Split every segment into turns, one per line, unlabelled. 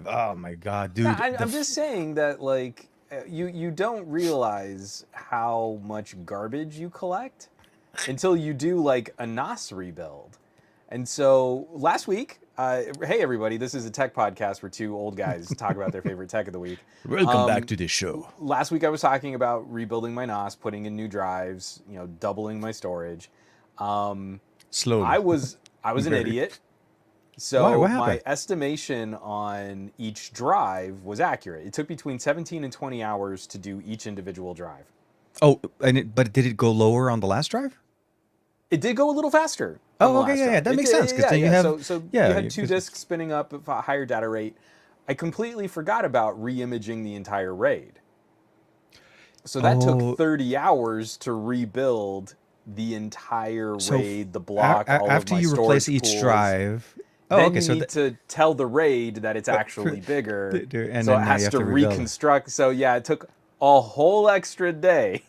Oh my God,
No,
dude.
I'm just saying that like you don't realize how much garbage you collect until you do like a NOS rebuild. And so last week, hey everybody, this is a tech podcast where two old guys talk about their favorite tech of the week.
Welcome back to the show.
Last week I was talking about rebuilding my NOS, putting in new drives, doubling my storage. Um, I
Slowly.
was I was an
Very.
idiot.
Why?
So
What happened?
my estimation on each drive was accurate. It took between 17 and 20 hours to do each individual drive.
Oh, but did it go lower on the last drive?
It did go a little faster on the
Oh, okay,
last
yeah, yeah.
drive.
That
It
makes sense
did,
because
yeah,
then you
yeah.
have,
So you
yeah,
had two
'cause
disks spinning up at a higher data rate. I completely forgot about re-imaging the entire RAID. So that took
oh,
30 hours to rebuild the entire
so
RAID, the block, all of
after
my
you replace
storage
each
pools.
drive. Oh,
Then
okay,
you
so
need to tell the RAID that it's
for,
actually bigger.
and
So it
then now you
has
have
to
to rebuild it.
reconstruct. So yeah, it took a whole extra day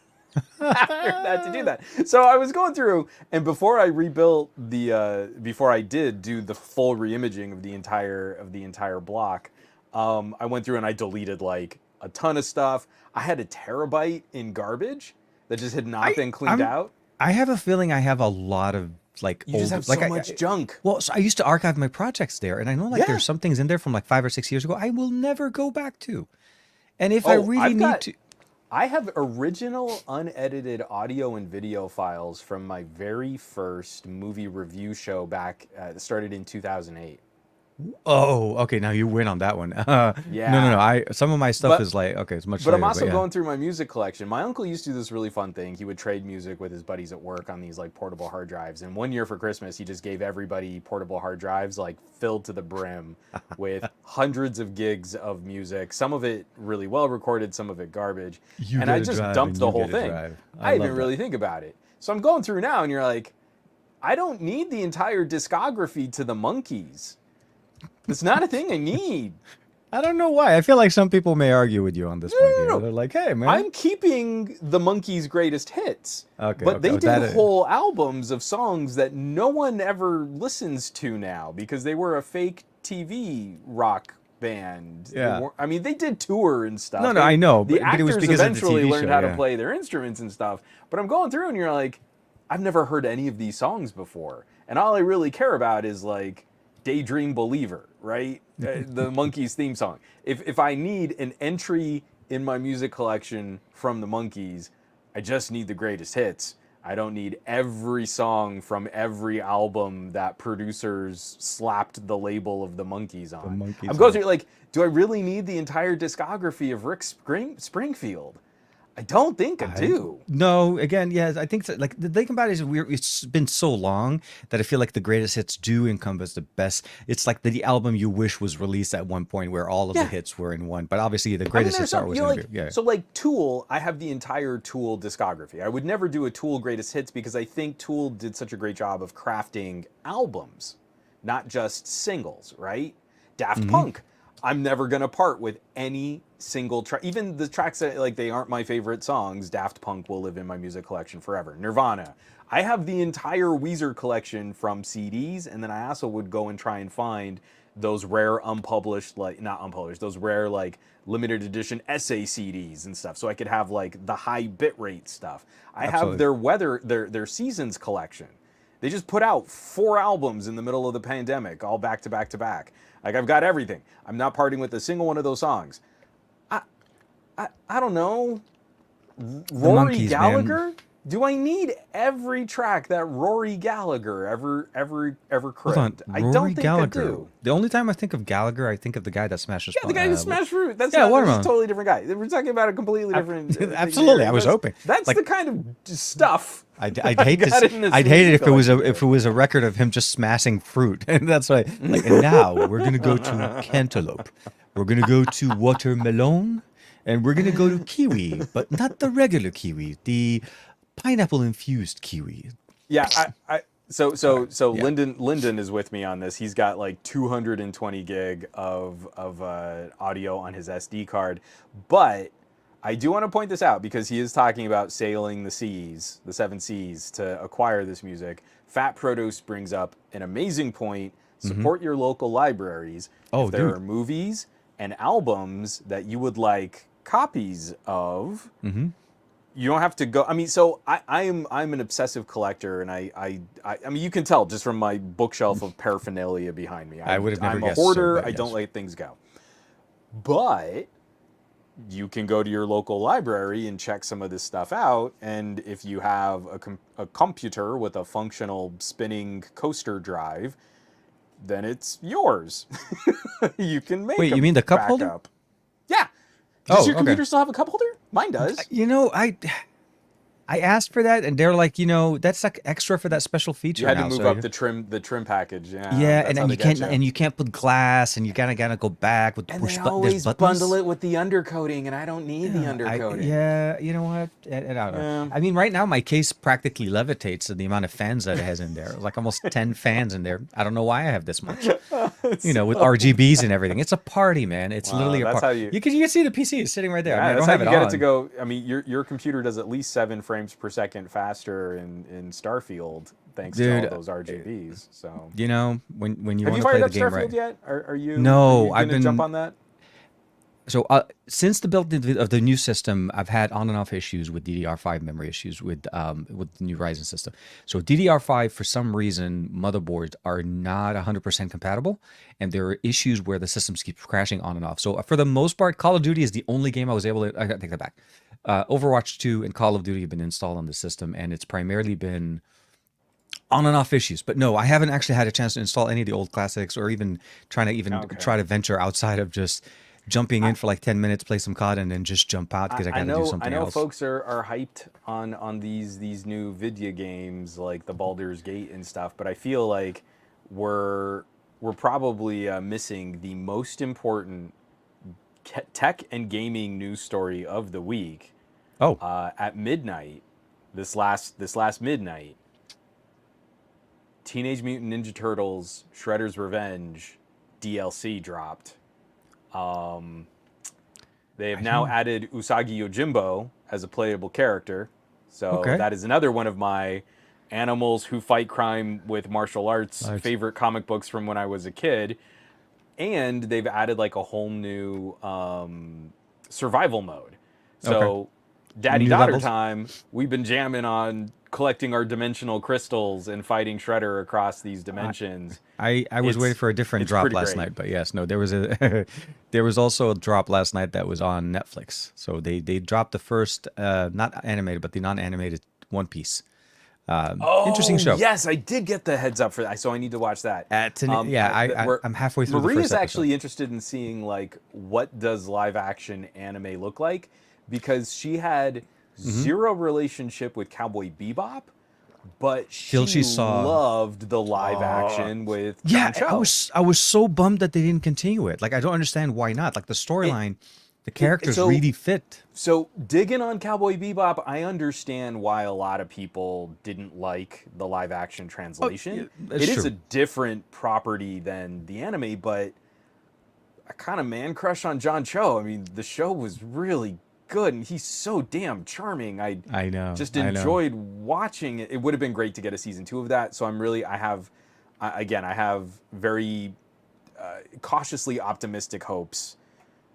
after that to do that. So I was going through, and before I rebuilt before I did do the full reimaging of the entire block, I went through and I deleted like a ton of stuff. I had a terabyte in garbage that just had not
I
been cleaned
I'm
out.
I have a feeling I have a lot of like
You just
old
have
like
so much junk.
well, so I used to archive my projects there, and I know like
Yeah.
there's some things in there from like 5 or 6 years ago I will never go back to. And if I
Oh,
really need to,
I have original unedited audio and video files from my very first movie review show back that started in 2008.
oh, okay, now you win on that one. No, no, no.
Yeah.
Some of my stuff
But
is like okay, it's much
but I'm
later, but
also
yeah.
going through my music collection. My uncle used to do this really fun thing. He would trade music with his buddies at work on these like portable hard drives. And one year for Christmas, he just gave everybody portable hard drives like filled to the brim with hundreds of gigs of music. Some of it really well recorded, some of it garbage.
You
And I
get a
just
drive
dumped
and
the
you
whole
get a
thing.
drive. I
I didn't
love that.
really think about it. So I'm going through now and you're like, I don't need the entire discography to the Monkees. It's not a thing I need.
I don't know why. I feel like some people may argue with you on this
No,
point
no,
here.
no, no.
They're like, "Hey, man."
I'm keeping the Monkees' greatest hits,
Okay,
but
okay.
they
Oh,
did
that
whole albums of songs that no one ever listens to now because they were a fake TV rock band. They
yeah.
were, I mean, they did tour and
No,
stuff.
no, I know,
The
but it was
actors
because of the
eventually
TV
learned
show,
how to
yeah.
play their instruments and stuff. But I'm going through and you're like, I've never heard any of these songs before, and all I really care about is like Daydream Believer, right? The Monkees theme song. If I need an entry in my music collection from the Monkees, I just need the greatest hits. I don't need every song from every album that producers slapped the label of the Monkees
The
on. I'm
monkeys
going
on.
through like, do I really need the entire discography of Rick Springfield? I don't think I
I
do.
no, again, yeah, I think so. Like the thing about it is it's been so long that I feel like the greatest hits do encompass the best. It's like the album you wish was released at one point where all of the
Yeah,
hits were in one. But obviously the
I mean,
greatest
there's
hits are
some,
always going to
like,
be yeah.
so like Tool, I have the entire Tool discography. I would never do a Tool greatest hits because I think Tool did such a great job of crafting albums, not just singles, right? Daft
Hmm.
Punk, I'm never going to part with any single track. Even the tracks that, like, they aren't my favorite songs, Daft Punk will live in my music collection forever. Nirvana, I have the entire Weezer collection from CDs, and then I also would go and try and find those rare unpublished, like not unpublished, those rare like limited edition essay CDs and stuff, so I could have like the high bitrate stuff. I have
Absolutely.
their seasons collection. They just put out 4 albums in the middle of the pandemic, all back to back to back. Like I've got everything. I'm not parting with a single one of those songs. I I don't know.
The
Rory
monkeys, man.
Gallagher? Do I need every track that Rory Gallagher ever
Hold on,
cribbed? I don't
Rory
think I
Gallagher.
do.
The only time I think of Gallagher, I think of the guy that smashes.
Yeah, the guy who smashed Fruit. That's
Yeah,
not. That's a
Watermelon.
totally different guy. We're talking about a completely different thing
Absolutely,
here.
I was hoping.
That's the
Like,
kind of stuff
I'd
I
hate to.
got in this
I'd hate it
music
if it was a
collection
record of him just smashing fruit, and that's why. Like, and now we're gonna go to cantaloupe, we're gonna go to watermelon, and we're gonna go to kiwi, but not the regular kiwi, the pineapple infused kiwi.
Yeah, so
Sorry.
so
Yeah.
Lyndon is with me on this. He's got like 220 gig of audio on his SD card, but I do want to point this out because he is talking about sailing the seas, the 7 seas, to acquire this music. Fat Produce brings up an amazing point.
Hmm.
Support your local libraries.
Oh,
If there are
dude.
movies, and albums that you would like copies of,
Mm-hmm.
you don't have to go. I mean, so I'm an obsessive collector, and I mean, you can tell just from my bookshelf of paraphernalia behind me.
I would have never
I'm a
guessed so,
hoarder.
but
I don't
yes.
let things go. But you can go to your local library and check some of this stuff out, and if you have a computer with a functional spinning coaster drive, then it's yours. You can make
Wait,
a
you mean the cup holder?
backup. Yeah. Does
Oh,
your
okay.
computer still have a cup holder? Mine does.
You know, I asked for that, and they're like, you know, that's like extra for that special feature.
You had to
now,
move
so
up the trim package. Yeah,
yeah,
that's
and
how
then
they
you
get
can't, and you can't put glass, and you gotta go back with
And
push
they
button. There's
always
buttons.
bundle it with the undercoating, and I don't need the undercoating.
Yeah, you know what? And I don't know.
Yeah.
I mean, right now my case practically levitates at the amount of fans that it has in there. Like almost 10 fans in there. I don't know why I have this much. You know, with RGBs and everything. It's a party, man. It's
Wow,
literally a
that's
party.
how
You can see the PC is sitting right there.
Yeah,
I mean, I
that's
don't
how
have
you
it
get
on.
it to go. I mean, your computer does at least 7 frames per second faster in Starfield, thanks to
Dude,
all those RGBs. So,
You know, when you
have
want
you
to play
fired
the
up
game
Starfield
right.
yet? Are you?
No,
are you
I've
gonna jump
been-
on that.
So since the build of the new system, I've had on and off issues with DDR5 memory issues with the new Ryzen system. So DDR5, for some reason, motherboards are not 100% compatible, and there are issues where the systems keep crashing on and off. So for the most part, Call of Duty is the only game I was able to. I gotta take that back. Overwatch 2 and Call of Duty have been installed on the system, and it's primarily been on and off issues. But no, I haven't actually had a chance to install any of the old classics, or even trying to
Okay.
try to venture outside of just jumping in for like 10 minutes, play some COD, and then just jump out because I got to do something
I know
else.
folks are hyped on these new video games like the Baldur's Gate and stuff, but I feel like we're probably missing the most important tech and gaming news story of the week.
Oh,
At midnight, this last midnight, Teenage Mutant Ninja Turtles: Shredder's Revenge DLC dropped. They have now added Usagi Yojimbo as a playable character, so
Okay.
that is another one of my animals who fight crime with martial arts
Nice.
favorite comic books from when I was a kid. And they've added like a whole new survival mode. So daddy-daughter
levels?
time, we've been jamming on collecting our dimensional crystals and fighting Shredder across these dimensions.
I was waiting for a different
it's
drop
pretty
last
great.
night, but yes, no, there was a there was also a drop last night that was on Netflix. So they dropped the first not animated but the non-animated One Piece. Interesting show.
Yes, I did get the heads up for that, so I need to watch that.
I'm halfway through the
Maria's
first episode.
actually interested in seeing like what does live action anime look like, because she had zero relationship with Cowboy Bebop, but
Till she saw-
loved the live action with
Yeah,
John Cho.
I was so bummed that they didn't continue it. Like I don't understand why not. Like the storyline, the characters
so-
really fit.
So digging on Cowboy Bebop, I understand why a lot of people didn't like the live action translation.
that's
It is
true.
a different property than the anime, but I kind of man crush on John Cho. I mean, the show was really good, and he's so damn charming. I
know.
just
I know.
enjoyed watching it. It would have been great to get a season 2 of that. So I have very cautiously optimistic hopes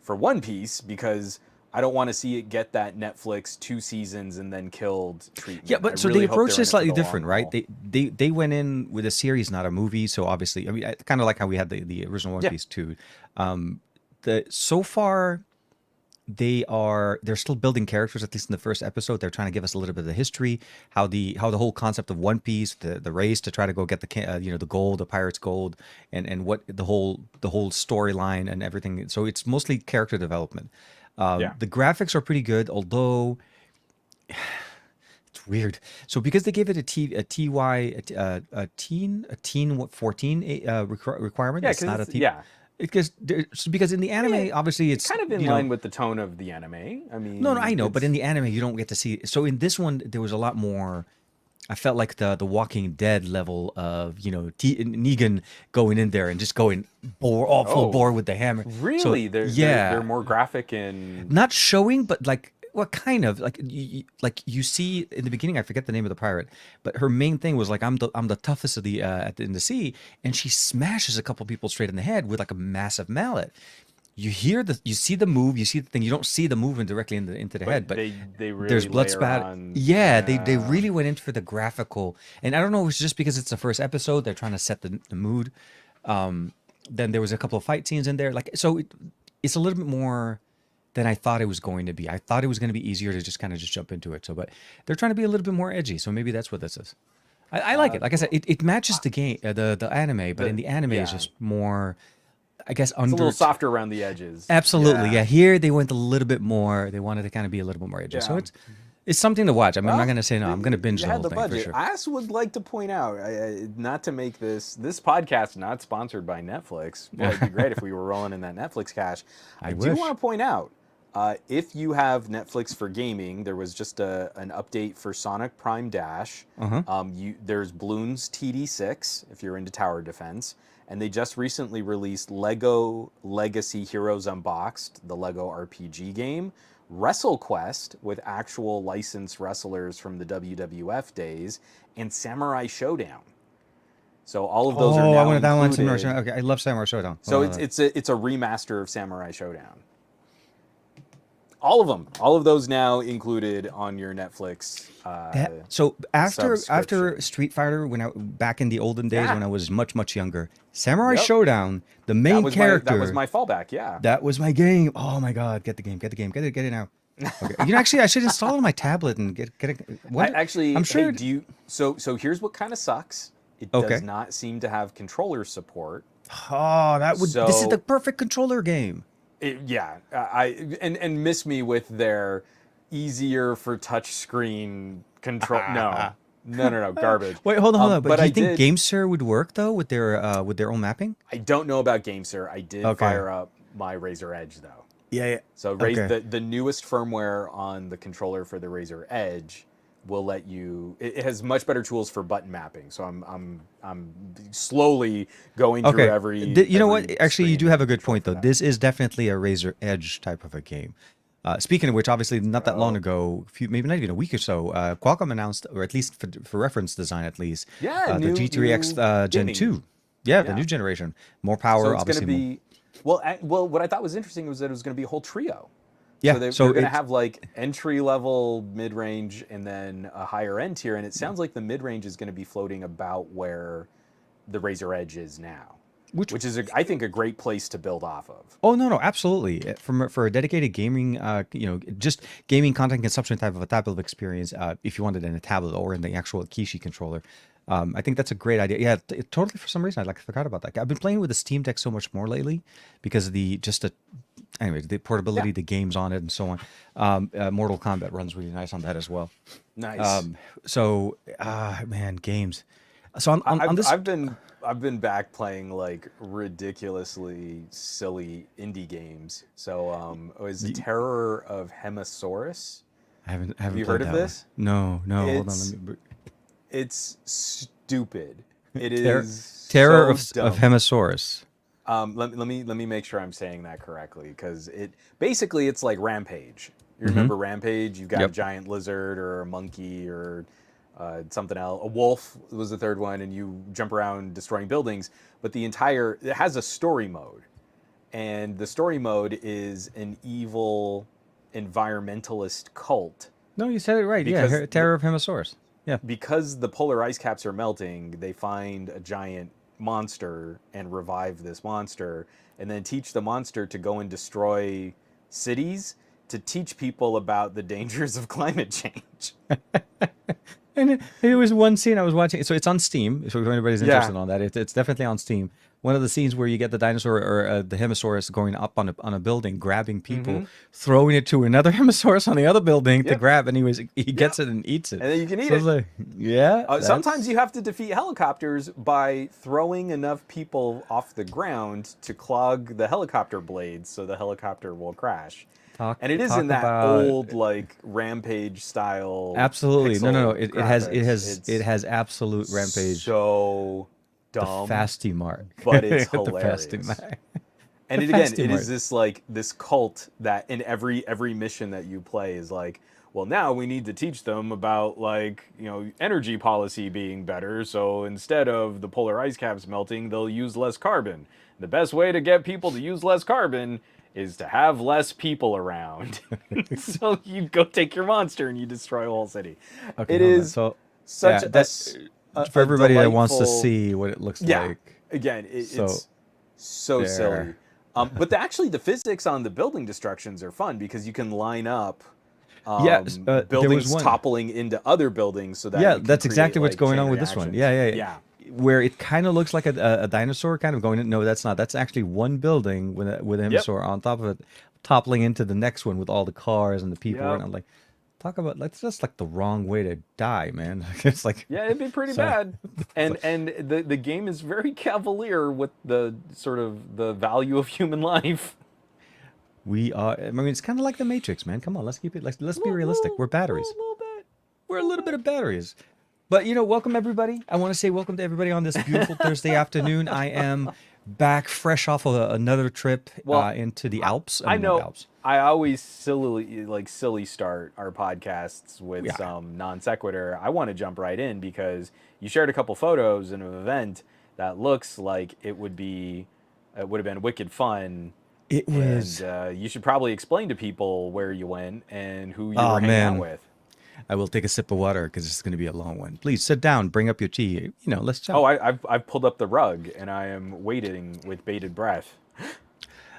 for One Piece, because I don't want to see it get that Netflix 2 seasons and then killed treatment.
Yeah, but
I
so
really
they
hope they're
approached
in
it
for
slightly
the long
different, right?
haul.
They went in with a series, not a movie. So obviously, I mean, kind of like how we had the original One
Yeah.
Piece too. So far, they're still building characters. At least in the first episode, they're trying to give us a little bit of the history, how the whole concept of One Piece, the race to try to go get the gold, the pirates' gold, and what the whole storyline and everything. So it's mostly character development.
Yeah.
The graphics are pretty good, although it's weird. So because they gave it a teen 14 requirement,
Yeah,
it's not a teen.
yeah.
Because in the anime, obviously it's
Kind of in
you know-
line with the tone of the anime. I mean,
No, I know, but
it's-
in the anime you don't get to see. So in this one, there was a lot more. I felt like the Walking Dead level of Negan going in there and just going full bore with the hammer.
really,
So,
they're more graphic and
not showing, but like what kind of like you see in the beginning. I forget the name of the pirate, but her main thing was like I'm the toughest of the in the sea, and she smashes a couple people straight in the head with like a massive mallet. you see the move, you see the thing. You don't see the movement directly into the head,
But
but
they
there's
really
blood
layer
spatter.
on.
Yeah, they
Yeah.
really went in for the graphical, and I don't know if it's just because it's the first episode. They're trying to set the mood. Then there was a couple of fight scenes in there, like so. It's a little bit more than I thought it was going to be. I thought it was going to be easier to just kind of just jump into it. So, but they're trying to be a little bit more edgy. So maybe that's what this is. I like it. Like I said,
Cool.
it matches the game, the anime, but in the anime it's
Yeah.
just more, I guess,
It's a little
under.
softer around the edges.
Absolutely,
Yeah.
yeah. Here they went a little bit more. They wanted to kind of be a little bit more edgy. So
Yeah.
it's something to watch. I mean, I'm not
Well,
gonna say no. I'm gonna binge
you
the
had
whole
the
thing for
budget.
sure.
I also would like to point out, not to make this podcast not sponsored by Netflix. Well, it'd be great if we were rolling in that Netflix cash. I do
wish.
want to point out, if you have Netflix for gaming, there was just an update for Sonic Prime Dash. There's Bloons TD6 if you're into tower defense, and they just recently released Lego Legacy Heroes Unboxed, the Lego RPG game. WrestleQuest with actual licensed wrestlers from the WWF days, and Samurai Showdown. So all of those are
Oh, I
now
wanted that one.
included.
Samurai Showdown. Okay, I love Samurai Showdown.
So it's a remaster of Samurai Showdown. All of them, all of those now included on your Netflix.
So after
subscription.
Street Fighter, when I back in the olden days
Yeah.
when I was much younger, Samurai
Yep.
Showdown, the main
that
character.
was my fallback. Yeah.
That was my game. Oh my god, get the game, get it now. Okay. You know, actually, I should install it on my tablet and get it. What?
Actually,
I'm sure.
hey, do you? So here's what kind of sucks. It
Okay.
does not seem to have controller support.
Oh, that would. This is
So-
the perfect controller game.
And miss me with their easier for touchscreen control. No, garbage.
Wait, hold on. But do you think
did.
GameSir would work though with their own mapping?
I don't know about GameSir. I did
Okay.
fire up my Razer Edge though.
Yeah.
So
Okay.
the newest firmware on the controller for the Razer Edge will let you. It has much better tools for button mapping. So I'm slowly going through
Okay.
every.
You know what?
every
Actually, you
screen
do have a
and
good point though.
control for that.
This is definitely a Razer Edge type of a game. Speaking of which, obviously, not that long ago, maybe not even a week or so, Qualcomm announced, or at least for reference design, at least,
Yeah,
the
new-
G3X
new
Gen
gaming.
2. Yeah, the
Yeah.
new generation, more power,
So it's
obviously.
going to be well. What I thought was interesting was that it was going to be a whole trio.
Yeah,
So they're going to
it's-
have like entry level, mid range, and then a higher end tier. And it sounds like the mid range is going to be floating about where the Razer Edge is now, which is I think a great place to build off of.
Oh no, absolutely. For a dedicated gaming, just gaming content consumption type of experience, if you wanted it in a tablet or in the actual Kishi controller, I think that's a great idea. Yeah, totally. For some reason, I forgot about that. I've been playing with the Steam Deck so much more lately because of the portability, the games on it, and so on. Mortal Kombat runs really nice on that as well.
Nice.
Man, games. So on this,
I've been back playing like ridiculously silly indie games. So it was the Terror of Hemasaurus.
I haven't
Have you
played
heard of
that one.
this?
No. Hold on.
It's-
Let me.
It's stupid. It
Terror
is so
of
dumb.
Hemasaurus.
Let me make sure I'm saying that correctly because it's like Rampage. You
Mm-hmm.
remember Rampage? You've got
Yep.
a giant lizard or a monkey or something else. A wolf was the third one, and you jump around destroying buildings. But it has a story mode, and the story mode is an evil environmentalist cult.
No, you said it right.
Because
Yeah, Terror of Hemasaurus. Yeah.
Because the polar ice caps are melting, they find a giant monster and revive this monster, and then teach the monster to go and destroy cities to teach people about the dangers of climate change.
And it was one scene I was watching. So it's on Steam. So if anybody's
Yeah.
interested on that, it's definitely on Steam. One of the scenes where you get the dinosaur or the Hemasaurus going up on a building, grabbing people, throwing it to another Hemasaurus on the other building to
Yep.
grab, and he gets it and eats it.
And then you can eat
So
it.
it's like, yeah.
Sometimes you have to defeat helicopters by throwing enough people off the ground to clog the helicopter blades so the helicopter will crash. And it is in that old like Rampage style.
Absolutely. No.
pixel
It
graphics.
has absolute Rampage.
So
The
dumb.
Fasty Mart.
But it's
The
hilarious.
Fasty Mart.
And
The
it, again,
Fasty
it
Mart.
is this cult that in every mission that you play is like, well, now we need to teach them about energy policy being better. So instead of the polar ice caps melting, they'll use less carbon. The best way to get people to use less carbon is to have less people around. So you go take your monster and you destroy a whole city.
Okay,
It
hold on.
is
So
such
yeah,
a,
that for
a
everybody that wants to
delightful.
see what it looks
Yeah,
like.
again,
So
it's so silly.
there.
But actually, the physics on the building destructions are fun because you can line up
Yeah, there was
buildings
one.
toppling into other buildings so that
Yeah,
you can
that's
create
exactly what's
like
going
chain
on with this one. Yeah,
reactions.
yeah,
Yeah.
yeah. Where it kind of looks like a dinosaur kind of going in. No, that's not. That's actually one building with a
Yep.
dinosaur on top of it, toppling into the next one with all the cars and the people. And
Yep.
I'm like, talk about that's just like the wrong way to die, man. It's like,
Yeah, it'd be pretty
sorry.
bad. And the game is very cavalier with the sort of the value of human life.
We are. I mean, it's kind of like the Matrix, man. Come on, let's keep it. Let's be
Little,
realistic. We're batteries.
little bit,
We're a
little
little bit
bit.
of batteries. But welcome everybody. I want to say welcome to everybody on this beautiful Thursday afternoon. I am back fresh off of another trip
Well,
into the Alps. I
I
mean, not
know
Alps.
I always silly start our podcasts with
Yeah.
some non sequitur. I want to jump right in because you shared a couple photos in an event that looks like it would have been wicked fun.
It
And
was.
you should probably explain to people where you went and who you
Oh
were hanging out
man,
with.
I will take a sip of water because it's going to be a long one. Please sit down, bring up your tea. Let's chat.
Oh, I've pulled up the rug and I am waiting with bated breath.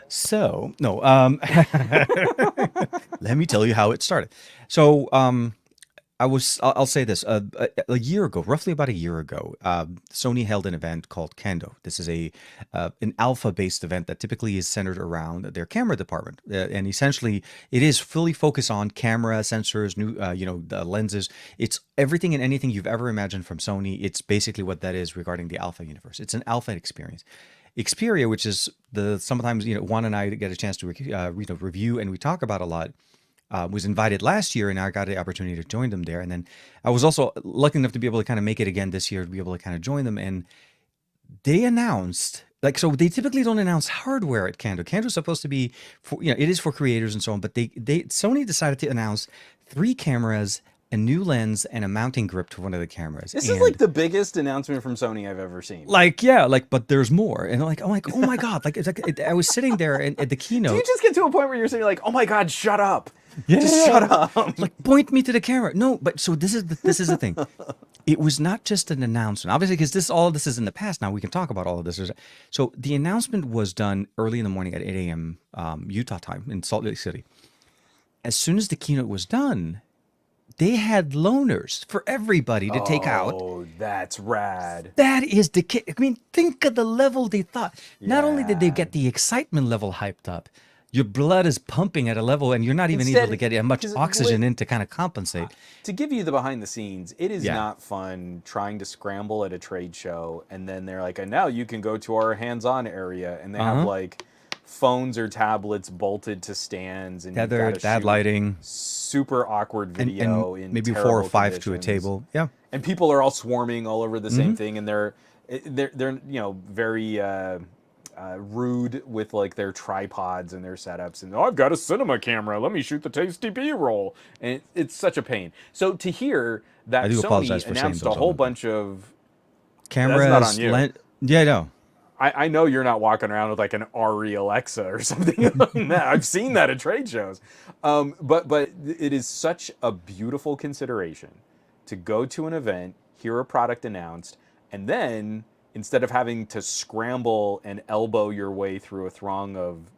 So no, let me tell you how it started. So I'll say this. A year ago, roughly about a year ago, Sony held an event called Kendo. This is an alpha-based event that typically is centered around their camera department, and essentially it is fully focused on camera sensors, new, the lenses. It's everything and anything you've ever imagined from Sony. It's basically what that is regarding the alpha universe. It's an alpha experience. Xperia, which is sometimes Juan and I get a chance to review and we talk about a lot, was invited last year, and I got the opportunity to join them there. And then I was also lucky enough to be able to kind of make it again this year, to be able to kind of join them. And they announced, like, so they typically don't announce hardware at Kendo. Kendo's supposed to be for, it is for creators and so on, but Sony decided to announce 3 cameras, a new lens, and a mounting grip to one of the cameras.
This
And
is like the biggest announcement from Sony I've ever seen.
but there's more. And I'm like, oh my God. I was sitting there and at the
Do
keynote.
you just get to a point where you're saying like, "Oh my God, shut up"?
Yeah,
Just shut up.
like point me to the camera. No, but so this is the thing. It was not just an announcement, obviously, because all of this is in the past. Now we can talk about all of this. So the announcement was done early in the morning at 8 a.m. Utah time in Salt Lake City. As soon as the keynote was done, they had loaners for everybody to take out.
Oh, that's rad.
That is the kid. I mean, think of the level they thought. Not only did they
Yeah.
get the excitement level hyped up, your blood is pumping at a level, and you're not even able to get as much
'cause
oxygen in to kind of compensate.
To give you the behind the scenes, it is
Yeah.
not fun trying to scramble at a trade show and then they're like, and now you can go to our hands-on area, and they have like phones or tablets bolted to stands and you've
Tether,
gotta
bad
shoot
lighting,
super awkward
and,
video in
maybe 4 or
terrible
5 to a
conditions.
table. Yeah.
And people are all swarming all over the same thing, and they're very rude with like their tripods and their setups, and I've got a cinema camera, let me shoot the tasty B-roll, and it's such a pain. So to hear that
I do apologize
Sony
for saying
announced a
those
whole
other-
bunch of
Cameras,
not on you.
yeah, no.
I know you're not walking around with like an RE Alexa or something. I've seen that at trade shows. But it is such a beautiful consideration to go to an event, hear a product announced, and then instead of having to scramble and elbow your way through a throng of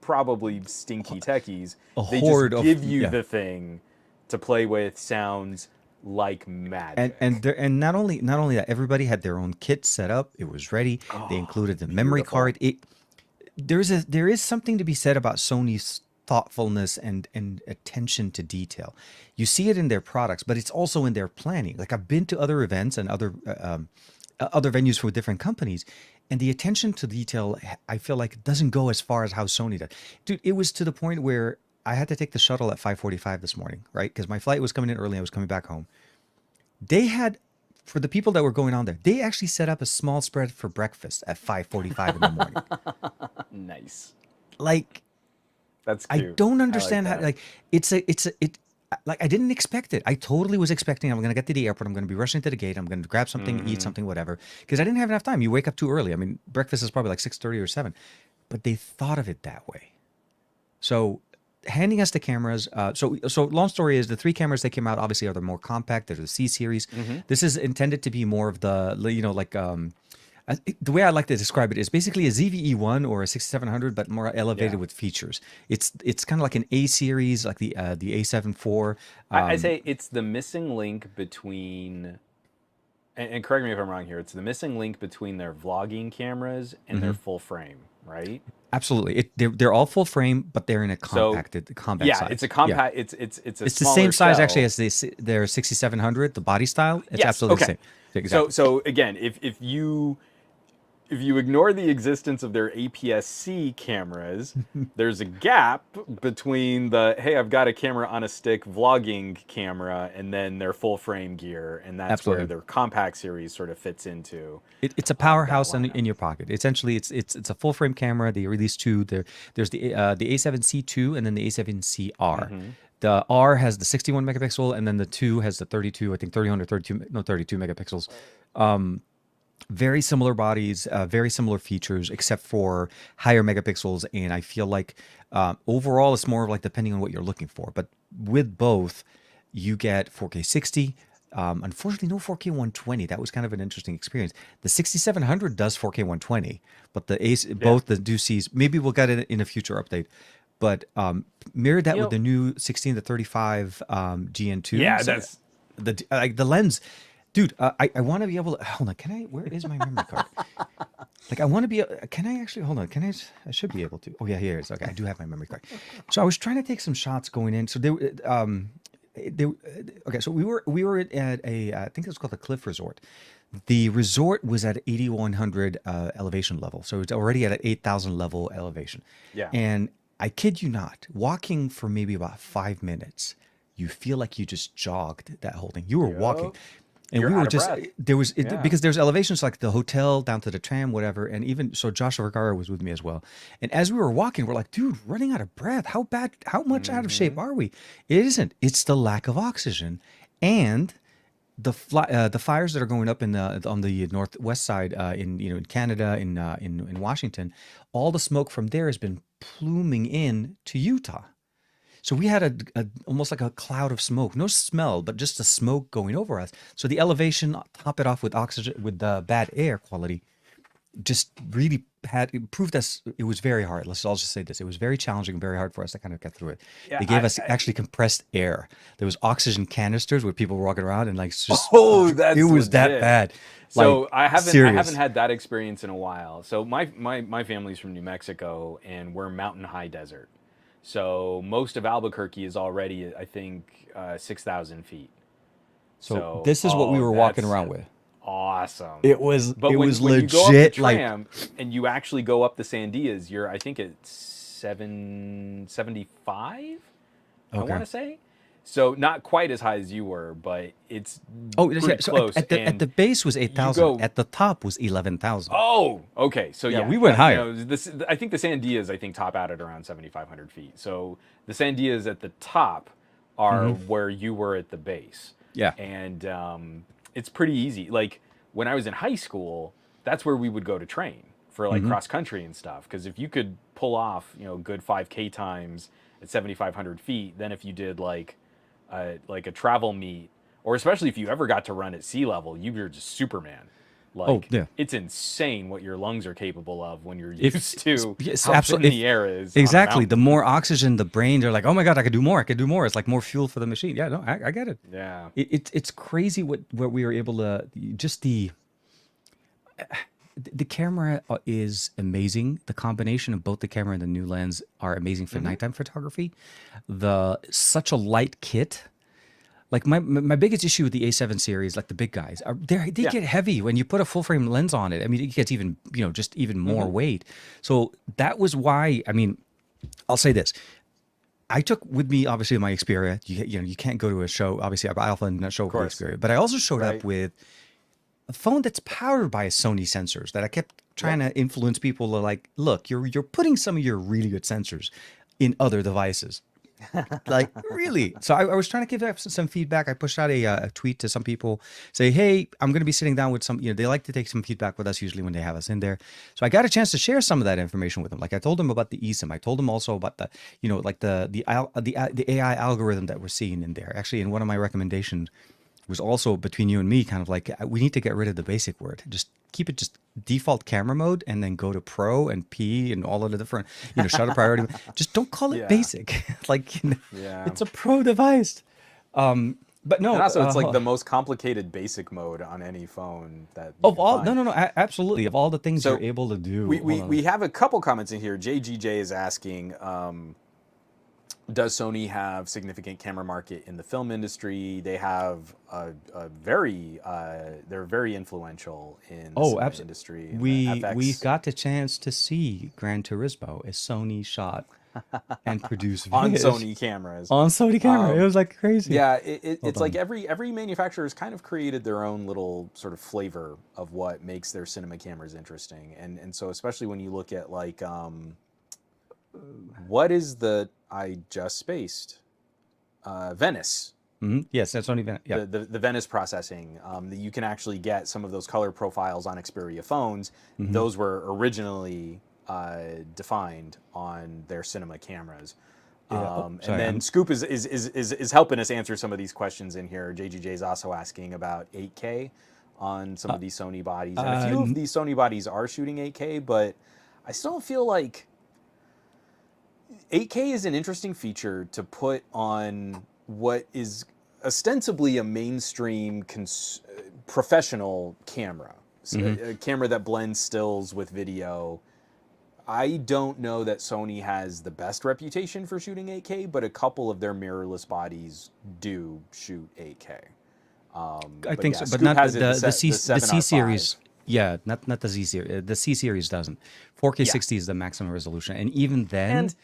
probably stinky techies, they
horde
just
of-
give you
yeah.
the thing to play with. Sounds like magic.
And not only that, everybody had their own kit set up. It was ready. They included the memory card. There is something to be said about Sony's thoughtfulness and attention to detail. You see it in their products, but it's also in their planning. Like, I've been to other events and other venues for different companies, and the attention to detail, I feel like, doesn't go as far as how Sony does. Dude, it was to the point where I had to take the shuttle at 5:45 this morning, right? Because my flight was coming in early. I was coming back home. They had, for the people that were going on there, they actually set up a small spread for breakfast at 5:45 in the morning.
Nice.
Like,
That's
I
cute.
don't
I
understand how,
that.
like, like, I didn't expect it. I totally was expecting I'm going to get to the airport. I'm going to be rushing to the gate. I'm going to grab something, eat something, whatever. Because I didn't have enough time. You wake up too early. I mean, breakfast is probably like 6:30 or 7. But they thought of it that way. So handing us the cameras. So long story is the three cameras that came out obviously are the more compact. They're the C series. This is intended to be more of the, the way I like to describe it is basically a ZVE1 or a 6700, but more elevated with features. It's kind of like an A series, like the A7 IV.
I say it's the missing link between, and correct me if I'm wrong here, it's the missing link between their vlogging cameras and their full frame, right?
Absolutely, they're all full frame, but they're in a compact size.
It's a compact. Yeah. It's
the same size actually as their 6700, the body style. It's absolutely the same. Exactly.
So again, if you ignore the existence of their APS-C cameras, there's a gap between the, hey, I've got a camera on a stick vlogging camera, and then their full frame gear, and that's where their compact series sort of fits into.
It's a powerhouse in your pocket. Essentially, it's a full frame camera. They released two. There's the A7C2 and then the A7CR. The R has the 61 megapixel, and then the 2 has the 32, I think 32 megapixels. Very similar bodies, very similar features, except for higher megapixels. And I feel like overall, it's more of like depending on what you're looking for. But with both, you get 4K 60. Unfortunately, no 4K 120. That was kind of an interesting experience. The 6700 does 4K 120, but both the Duceys, maybe we'll get it in a future update. But mirrored that with the new 16 to 35 GN2.
Yeah,
so
that's
the lens. Dude, I want to be able to, hold on, where is my memory card? I want to be, can I actually, hold on, I should be able to. Oh yeah, here it is. Okay, I do have my memory card. So I was trying to take some shots going in. So okay, so we were at I think it was called the Cliff Resort. The resort was at 8,100 elevation level. So it's already at an 8,000 level elevation.
Yeah.
And I kid you not, walking for maybe about 5 minutes, you feel like you just jogged that whole thing. You were walking. And
You're
we were
out of
just,
breath.
because there's elevations like the hotel down to the tram, whatever. And even, so Josh Vergara was with me as well. And as we were walking, we're like, dude, running out of breath. How much out of shape are we? It isn't. It's the lack of oxygen. And the fires that are going up on the northwest side in Canada, in Washington, all the smoke from there has been pluming in to Utah. So we had almost like a cloud of smoke, no smell, but just the smoke going over us. So the elevation, top it off with oxygen, with the bad air quality, just really proved us it was very hard. I'll just say this: it was very challenging and very hard for us to kind of get through it. Yeah, they gave us actually compressed air. There was oxygen canisters where people were walking around and it was legit. That bad.
So I haven't had that experience in a while. So my family's from New Mexico, and we're mountain high desert. So most of Albuquerque is already, I think, 6,000 feet.
So this is what we were walking around with.
Awesome.
It was legit.
When you go up the tram and you actually go up the Sandias, I think it's 775. I want to say. So not quite as high as you were, but it's pretty close.
At the base was 8,000. At the top was 11,000.
Oh, okay. So yeah,
we went higher.
I think the Sandias top out at around 7,500 feet. So the Sandias at the top are where you were at the base.
Yeah.
And it's pretty easy. Like when I was in high school, that's where we would go to train for cross country and stuff. Because if you could pull off good 5K times at 7,500 feet, then if you did like a travel meet, or especially if you ever got to run at sea level, you're just Superman. It's insane what your lungs are capable of when you're used to how thin the air is.
Exactly. The more oxygen, the brain, they're like, oh my God, I could do more. It's like more fuel for the machine. Yeah, no, I get it.
Yeah.
It's crazy what we were able to, just the camera is amazing. The combination of both the camera and the new lens are amazing for nighttime photography. Such a light kit. Like my biggest issue with the A7 series, like the big guys, they get heavy when you put a full frame lens on it. I mean, it gets even even more weight. So that was why. I mean, I'll say this: I took with me obviously my Xperia. You can't go to a show. Obviously, I often not show with Xperia, but I also showed up with a phone that's powered by Sony sensors that I kept trying to influence people to look, you're putting some of your really good sensors in other devices. Like, really? So I was trying to give that some feedback. I pushed out a tweet to some people, say, hey, I'm going to be sitting down with some, they like to take some feedback with us usually when they have us in there. So I got a chance to share some of that information with them. Like I told them about the eSIM. I told them also about the, like the AI algorithm that we're seeing in there. Actually, in one of my recommendations was also between you and me, kind of like we need to get rid of the basic word. Just keep it just default camera mode, and then go to pro and P and all of the different, shutter priority. Just don't call it
Yeah.
basic. Like,
Yeah.
it's a pro device. But no,
And also, it's like the most complicated basic mode on any phone that you
of
can
all,
find.
no, absolutely. Of all the things
So
you're able to do.
we have a couple comments in here. JGJ is asking, does Sony have significant camera market in the film industry? They have a very, they're very influential in the cinema industry. In the
We
FX
got the chance to see Gran Turismo as Sony shot and produced
on
viz
Sony cameras.
on Sony camera. It was like crazy.
Yeah,
Well
it's like
done.
every manufacturer has kind of created their own little sort of flavor of what makes their cinema cameras interesting, and so especially when you look at like what is the I just spaced Venice.
Yes, that's Sony. Yeah.
The Venice processing, that you can actually get some of those color profiles on Xperia phones.
Mm-hmm.
Those were originally defined on their cinema cameras.
Yeah. Oh,
And
sorry.
then Scoop is helping us answer some of these questions in here. JGJ is also asking about 8K on some of these Sony bodies. And a few of these Sony bodies are shooting 8K, but I still feel like 8K is an interesting feature to put on what is ostensibly a mainstream professional camera, a camera that blends stills with video. I don't know that Sony has the best reputation for shooting 8K, but a couple of their mirrorless bodies do shoot 8K.
I think
yeah,
so, but
Scoop
not
has
the C
the
the C
7R5.
series. Yeah, not the Z series. The C series doesn't. 4K
Yeah.
60 is the maximum resolution, and even then,
And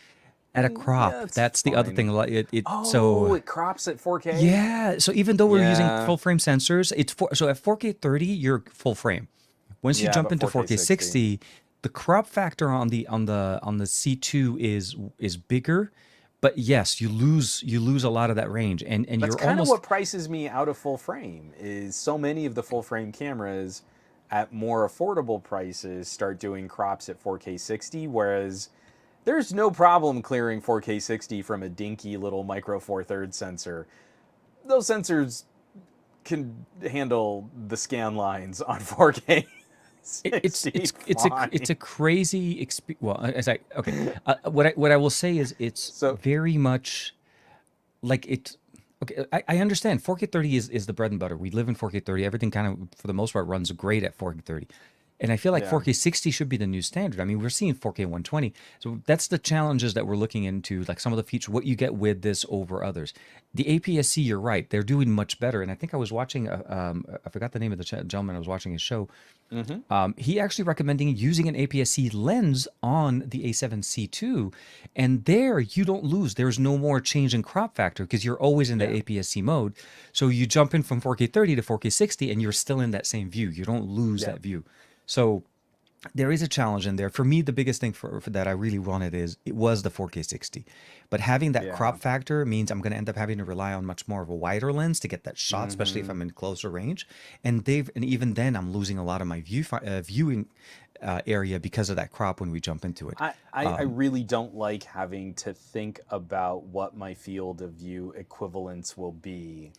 at a
yeah,
crop,
it's
that's the other
fine.
thing.
Oh,
So
it crops at 4K?
yeah. So even though we're using
Yeah.
full frame sensors, so at 4K 30, you're full frame. Once you
Yeah,
jump
but
into
4K
4K 60, the crop factor on the C2 is bigger, but yes, you lose a lot of that range, and
That's
you're
kind of
almost.
what prices me out of full frame is so many of the full frame cameras at more affordable prices start doing crops at 4K 60, whereas there's no problem clearing 4K 60 from a dinky little micro four thirds sensor. Those sensors can handle the scan lines on 4K 60
It's a
fine.
crazy experience. Well, it's like okay. What I will say is it's
So
very much like it. Okay, I understand. 4K 30 is the bread and butter. We live in 4K 30. Everything kind of, for the most part, runs great at 4K 30. And I feel like
yeah,
4K 60 should be the new standard. I mean, we're seeing 4K 120. So that's the challenges that we're looking into, like some of the features, what you get with this over others. The APS-C, you're right. They're doing much better. And I think I was watching, I forgot the name of the gentleman I was watching his show. He actually recommending using an APS-C lens on the A7C2, and there you don't lose. There's no more change in crop factor because you're always in the
yeah,
APS-C mode. So you jump in from 4K 30 to 4K 60, and you're still in that same view. You don't lose
yeah.
that view. So there is a challenge in there. For me, the biggest thing for that I really wanted it was the 4K 60. But having that
Yeah.
crop factor means I'm going to end up having to rely on much more of a wider lens to get that shot, especially if
Mm-hmm.
I'm in closer range. And even then I'm losing a lot of my viewing area because of that crop when we jump into it.
I really don't like having to think about what my field of view equivalence will be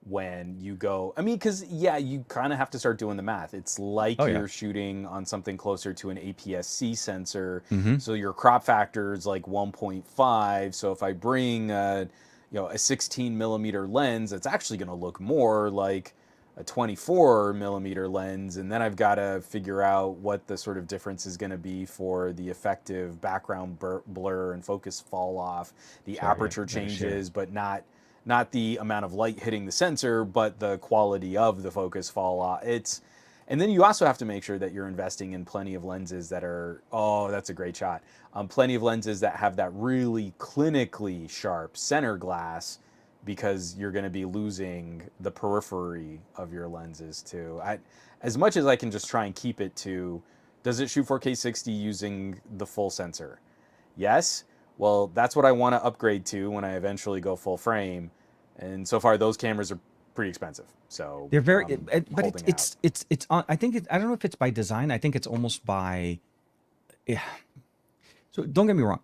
when you go. I mean, because, yeah, you kind of have to start doing the math. It's like
Oh yeah.
you're shooting on something closer to an APS-C sensor.
Mm-hmm.
So your crop factor is like 1.5. So if I bring a 16 millimeter lens, it's actually going to look more like a 24 millimeter lens, and then I've got to figure out what the sort of difference is going to be for the effective background blur and focus fall off, the
Sorry,
aperture
better share.
changes, but not the amount of light hitting the sensor, but the quality of the focus fall off. And then you also have to make sure that you're investing in plenty of lenses that are, oh, that's a great shot. Plenty of lenses that have that really clinically sharp center glass, because you're going to be losing the periphery of your lenses too. As much as I can just try and keep it to, does it shoot 4K 60 using the full sensor? Yes, Well, that's what I want to upgrade to when I eventually go full frame. And so far, those cameras are pretty expensive. So
They're very, but
holding out.
it's on. I think I don't know if it's by design. I think it's almost by. Yeah. So don't get me wrong.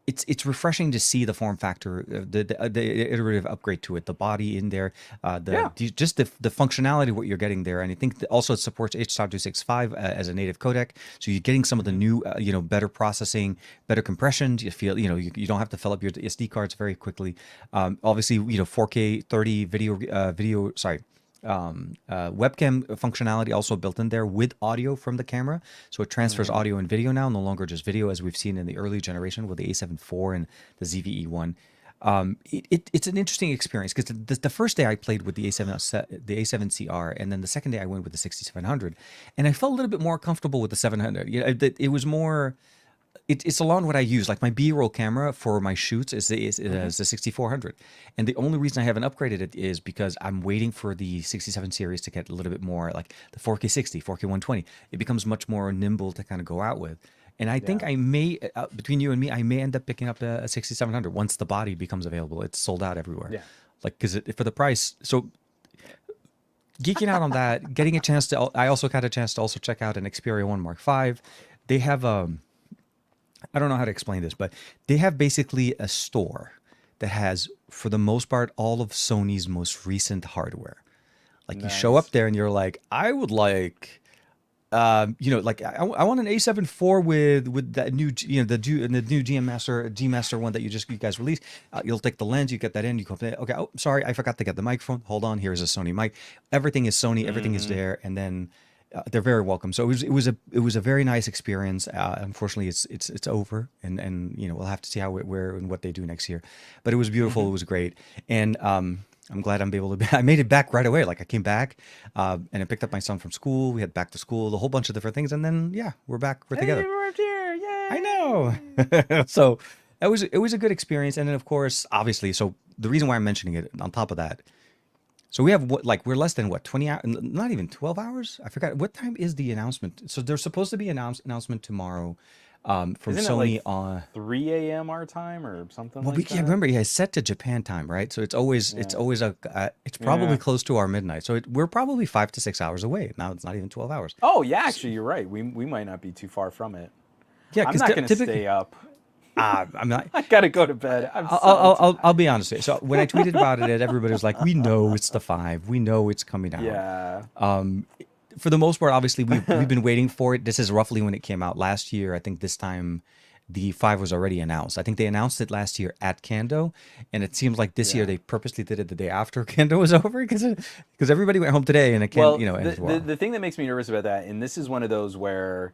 It's refreshing to see the form factor, the iterative upgrade to it, the body in there, just the functionality of what you're getting there, and I think that also it supports H.265 as a native codec, so you're getting some of the new, better processing, better compression. You feel, you don't have to fill up your SD cards very quickly. Obviously, 4K 30 video, sorry. Webcam functionality also built in there with audio from the camera, so it transfers audio and video now, no longer just video as we've seen in the early generation with the A7 IV and the ZVE1. It's an interesting experience because the first day I played with the A7 CR, and then the second day I went with the 6700, and I felt a little bit more comfortable with the 700. It was more. It's along what I use. Like my B-roll camera for my shoots is the 6400, and the only reason I haven't upgraded it is because I'm waiting for the 67 series to get a little bit more like the 4K 60, 4K 120. It becomes much more nimble to kind of go out with, and I think I may, between you and me, I may end up picking up a 6700 once the body becomes available. It's sold out everywhere. Yeah, like because for the price. So geeking out on that, getting a chance to. I also got a chance to also check out an Xperia 1 Mark V. They have I don't know how to explain this, but they have basically a store that has, for the most part, all of Sony's most recent hardware. Like you show up there and you're like, I would like, I want an A7 IV with that new, the new G Master one that you guys released. You'll take the lens, you get that in, you come, okay, oh, sorry, I forgot to get the microphone. Hold on, here's a Sony mic. Everything is Sony, everything is there, and then. They're very welcome. So it was a very nice experience. Unfortunately, it's over, and we'll have to see where and what they do next year. But it was beautiful. It was great, and I'm glad I'm able to. I made it back right away. Like I came back, and I picked up my son from school. We had back to school, a whole bunch of different things, and then we're back. We're together.
We're here! Yay!
I know. So it was a good experience, and then of course, obviously, so the reason why I'm mentioning it on top of that. So we have we're less than 20 hours, not even 12 hours. I forgot what time is the announcement. So there's supposed to be an announcement tomorrow from Sony on
3 a.m. our time or something.
Well,
like
we
that?
can't remember. Yeah, it's set to Japan time, right? So it's always it's probably close to our midnight. So we're probably 5 to 6 hours away. Now it's not even 12 hours.
Oh yeah, actually you're right. We might not be too far from it.
Yeah,
I'm not going to stay up.
I'm not.
I gotta go to bed.
I'll be honest with you. So when I tweeted about it, everybody was like, "We know it's the 5. We know it's coming out."
Yeah.
For the most part, obviously, we've been waiting for it. This is roughly when it came out last year. I think this time, the 5 was already announced. I think they announced it last year at Kando, and it seems like this year they purposely did it the day after Kando was over because everybody went home today and it can't.
The thing that makes me nervous about that, and this is one of those where.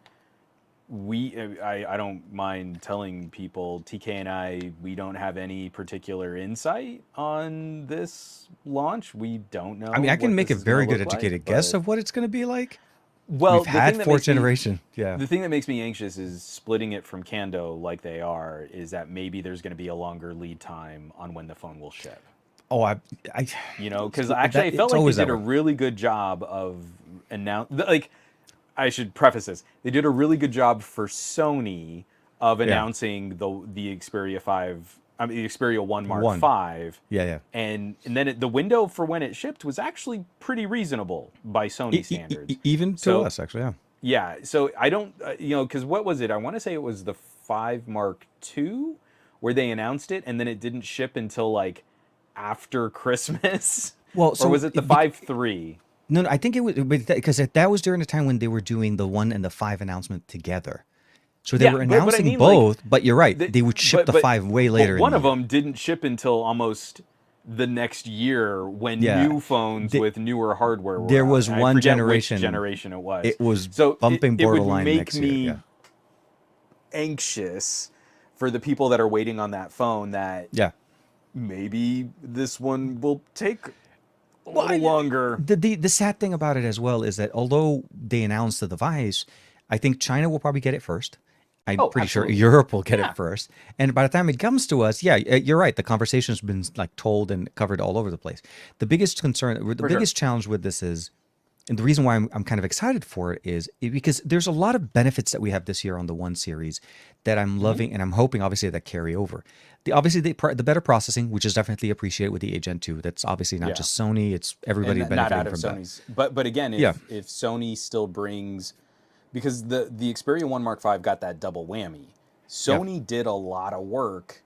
I don't mind telling people, TK and I, we don't have any particular insight on this launch. We don't know.
I mean, I can make a very good educated guess of what it's going to be like.
Well,
we've had 4th generation.
The thing that makes me anxious is splitting it from Kando like they are, is that maybe there's going to be a longer lead time on when the phone will ship.
Oh,
because actually I felt like they did a really good job of I should preface this. They did a really good job for Sony of announcing the Xperia 5, the Xperia 1 Mark 5.
Yeah.
And then the window for when it shipped was actually pretty reasonable by Sony standards.
Even to us, actually, yeah.
Yeah, so I don't, because what was it? I want to say it was the 5 Mark II where they announced it, and then it didn't ship until like after Christmas. Well, or was it the 5 III?
No, I think it was because that was during the time when they were doing the 1 and the 5 announcement together. So they were announcing both, but you're right. They would ship the 5 way later.
One of them didn't ship until almost the next year when new phones with newer hardware were
there was
out.
One
which
generation
it was.
It was bumping borderline next year.
It would make me anxious for the people that are waiting on that phone that maybe this one will take a little longer.
The sad thing about it as well is that although they announced the device, I think China will probably get it first. I'm pretty sure Europe will get it first. And by the time it comes to us, you're right. The conversation's been like told and covered all over the place. The biggest concern, biggest challenge with this is and the reason why I'm kind of excited for it is because there's a lot of benefits that we have this year on the One series that I'm loving, and I'm hoping obviously that carry over. Obviously the better processing, which is definitely appreciated with the Gen 2. That's obviously not
Yeah.
just Sony; it's everybody
And not out
benefiting
of
from that.
Sony's. But again,
Yeah.
if Sony still brings, because the Xperia 1 Mark V got that double whammy.
Yep.
Sony did a lot of work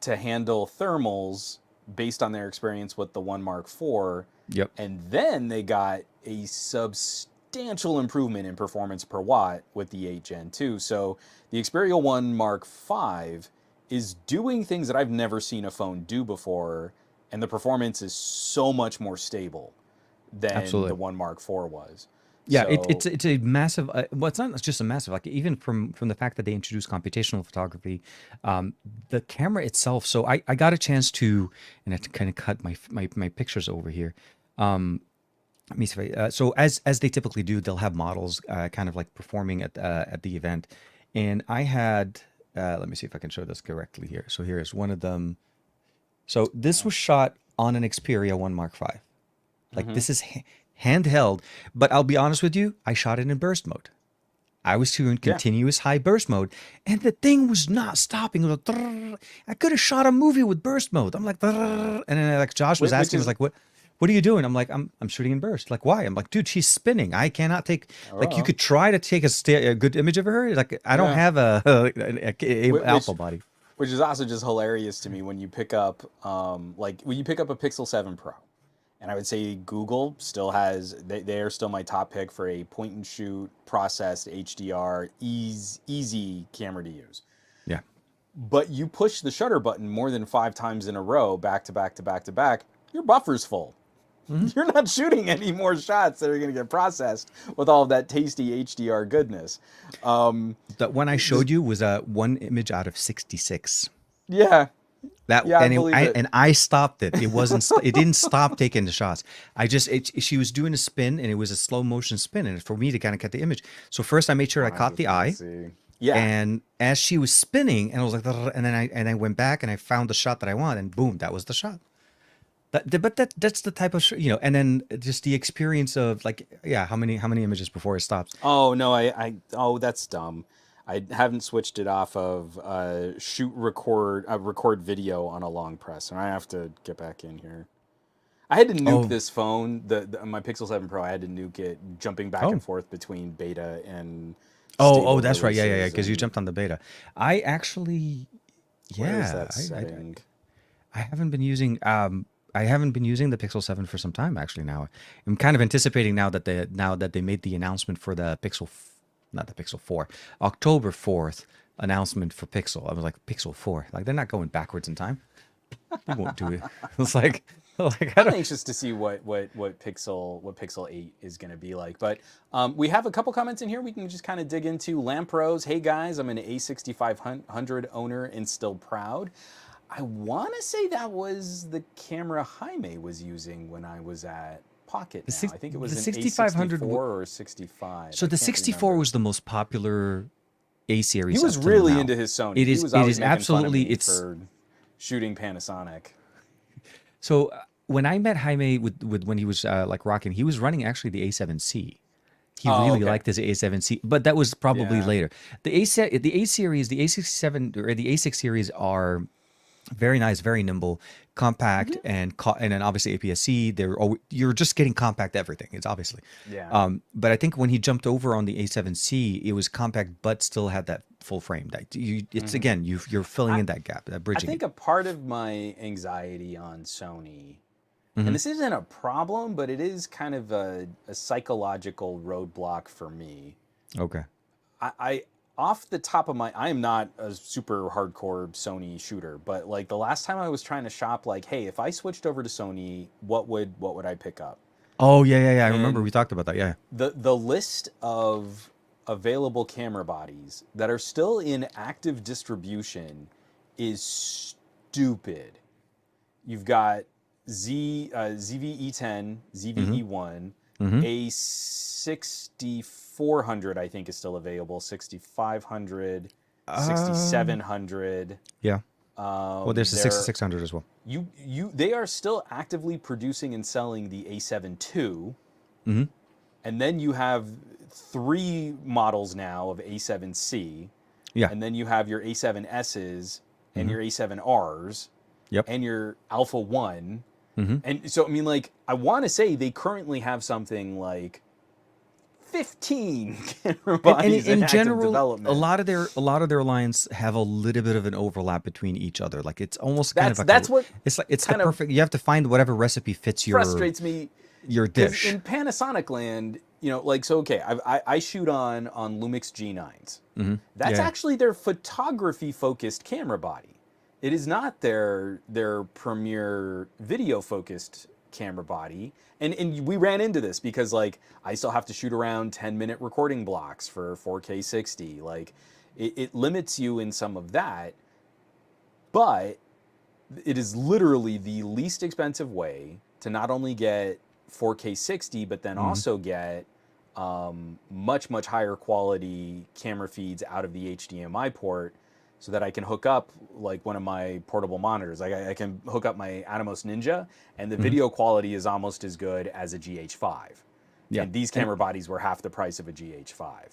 to handle thermals based on their experience with the 1 Mark IV.
Yep.
And then they got a substantial improvement in performance per watt with the 8 Gen 2. So the Xperia 1 Mark V is doing things that I've never seen a phone do before, and the performance is so much more stable than
Absolutely.
the 1 Mark IV was.
Yeah,
So,
it's a massive. Well, it's not just a massive. Like even from the fact that they introduced computational photography, the camera itself. So I got a chance to, and I had to kind of cut my pictures over here. Let me see. So as they typically do, they'll have models kind of like performing at the event, and I had. Let me see if I can show this correctly here. So here's one of them. So this was shot on an Xperia 1 Mark V. Like this is handheld, but I'll be honest with you, I shot it in burst mode. I was doing continuous high burst mode, and the thing was not stopping. It was like, I could have shot a movie with burst mode. I'm like, and then like Josh was asking, was like, what are you doing? I'm like, I'm shooting in burst. Like, why? I'm like, dude, she's spinning. I cannot take. Like, you could try to take a good image of her. Like, I don't have a alpha body.
Which is also just hilarious to me when you pick up, like when you pick up a Pixel 7 Pro. And I would say Google still has, they are still my top pick for a point and shoot, processed HDR, easy camera to use.
Yeah.
But you push the shutter button more than 5 times in a row, back to back to back to back, your buffer's full. You're not shooting any more shots that are going to get processed with all of that tasty HDR goodness.
The one I showed you was one image out of 66.
Yeah.
I stopped it. It wasn't. It didn't stop taking the shots. She was doing a spin, and it was a slow motion spin, and for me to kind of cut the image. So first, I made sure I caught the eye.
Yeah.
And as she was spinning, and I was like, and then I went back and I found the shot that I want, and boom, that was the shot. That's the type of and then just the experience of like, how many images before it stops.
Oh no, that's dumb. I haven't switched it off of record video on a long press, and I have to get back in here. I had to nuke this phone, my Pixel 7 Pro. I had to nuke it, jumping back and forth between beta and.
That's right, yeah, because you jumped on the beta. I actually,
where is that setting?
I haven't been using the Pixel 7 for some time actually. Now I'm kind of anticipating now that they made the announcement for the Pixel. Not the Pixel 4, October 4th announcement for Pixel. I was like, Pixel 4, like they're not going backwards in time. They won't do it. It's like
I'm anxious to see what Pixel 8 is going to be like. But we have a couple comments in here we can just kind of dig into. Lampros, hey guys, I'm an A6500 owner and still proud. I want to say that was the camera Jaime was using when I was at Pocket now. I think it was an 6500 or 65.
So the 64 was the most popular A series.
He was really into his Sony.
It is absolutely
for shooting Panasonic.
So when I met Jaime when he was like rocking, he was running actually the A7C. He really liked his A7C, but that was probably later. The A series, the A67 or the A6 series are very nice, very nimble, compact, and then obviously APS-C. You're just getting compact everything. It's obviously.
Yeah.
But I think when he jumped over on the A7C, it was compact, but still had that full frame. Again, you're filling in that gap, that bridging.
I think a part of my anxiety on Sony, and this isn't a problem, but it is kind of a psychological roadblock for me.
Okay.
I off the top of I am not a super hardcore Sony shooter, but like the last time I was trying to shop, like, hey, if I switched over to Sony, what would I pick up?
Oh yeah. I remember we talked about that. Yeah.
The list of available camera bodies that are still in active distribution is stupid. You've got ZV-E10, ZV-E1, A6400 I think is still available, 6500, 6700.
Yeah. Well, there's a 6600 as well.
They are still actively producing and selling the A7 II. and then you have 3 models now of A7C,
Yeah.
and then you have your A7Ss and your A7Rs
Yep.
and your Alpha 1. And so, I mean, like, I want to say they currently have something like 15 camera
And
bodies
in
active
general,
development.
a lot of their lines have a little bit of an overlap between each other. Like it's almost kind of like
That's what
it's like it's the
kind of
perfect. You have to find whatever recipe fits
frustrates me.
your
'Cause
dish.
in Panasonic land, you know, like, so okay, I shoot on Lumix G9s. That's
Yeah.
actually their photography focused camera body. It is not their premier video focused camera body. And we ran into this because, like, I still have to shoot around 10-minute recording blocks for 4K 60. Like, it limits you in some of that, but it is literally the least expensive way to not only get 4K 60, but then also get much, much higher quality camera feeds out of the HDMI port, so that I can hook up like one of my portable monitors. I can hook up my Atomos Ninja, and the video quality is almost as good as a GH5.
Yeah.
And these camera bodies were half the price of a GH5.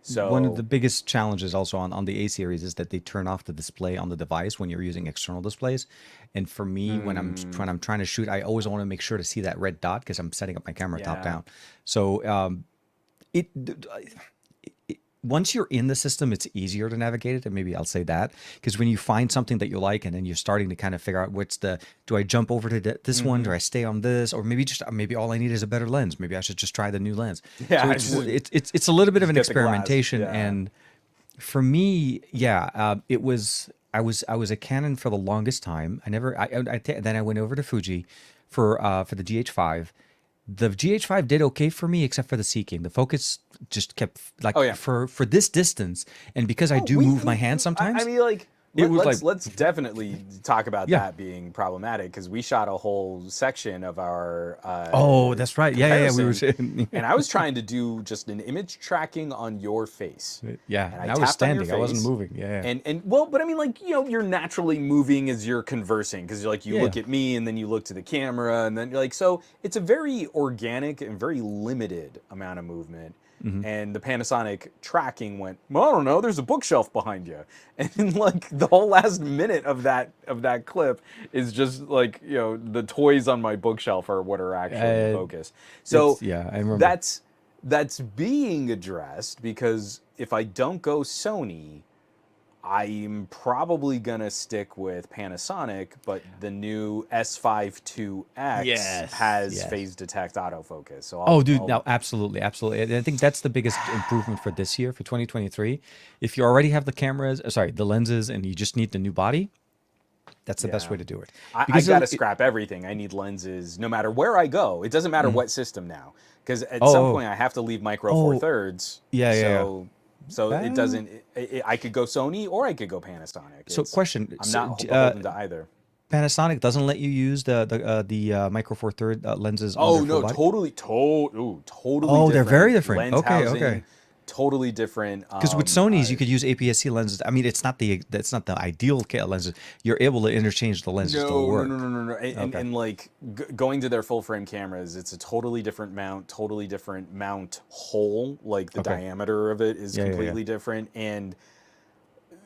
So
One of the biggest challenges also on the A series is that they turn off the display on the device when you're using external displays. And for me, when I'm trying to shoot, I always want to make sure to see that red dot because I'm setting up my camera top
Yeah.
down. So it once you're in the system, it's easier to navigate it, and maybe I'll say that, because when you find something that you like, and then you're starting to kind of figure out do I jump over to this one, do I stay on this, or maybe all I need is a better lens, maybe I should just try the new lens.
Yeah,
So it's a little bit of an
get the glass,
experimentation,
yeah.
and for me, it was I was a Canon for the longest time. Then I went over to Fuji for the GH5. The GH5 did okay for me, except for the seeking. The focus just kept like
Oh, yeah.
for this distance, and because I do move my hand sometimes.
I mean, like,
It was
let's definitely talk about
Yeah.
that being problematic, because we shot a whole section of our
oh, that's right. Yeah, we were
comparison,
saying.
and I was trying to do just an image tracking on your face.
Yeah,
And
and
I
I was
tapped on your
standing. I wasn't
face,
moving. Yeah.
And well, but I mean, like, you know, you're naturally moving as you're conversing, because you're like, you
Yeah.
look at me and then you look to the camera, and then you're like, so it's a very organic and very limited amount of movement. And the Panasonic tracking went, well, I don't know, there's a bookshelf behind you. And like the whole last minute of that clip is just like, you know, the toys on my bookshelf are what are actually in focus. So
I remember.
that's being addressed, because if I don't go Sony, I'm probably gonna stick with Panasonic, but the new S5IIX has phase detect autofocus. So
No, absolutely. And I think that's the biggest improvement for this year, for 2023. If you already have the lenses, and you just need the new body, that's the best way to do it.
I gotta scrap everything. I need lenses no matter where I go. It doesn't matter what system now, because at some point I have to leave Micro Four Thirds. So it doesn't. I could go Sony or I could go Panasonic.
So question:
I'm not beholden to either.
Panasonic doesn't let you use the Micro Four Third lenses.
Oh
on their
no,
full body?
totally.
Oh, they're
different.
very different.
Lens
Okay,
housing,
okay.
Totally different.
Because with Sony's, you could use APS-C lenses. I mean, it's not the ideal lenses. You're able to interchange the lenses to work.
No. And like going to their full frame cameras, it's a totally different mount hole. Like the diameter of it is completely different. And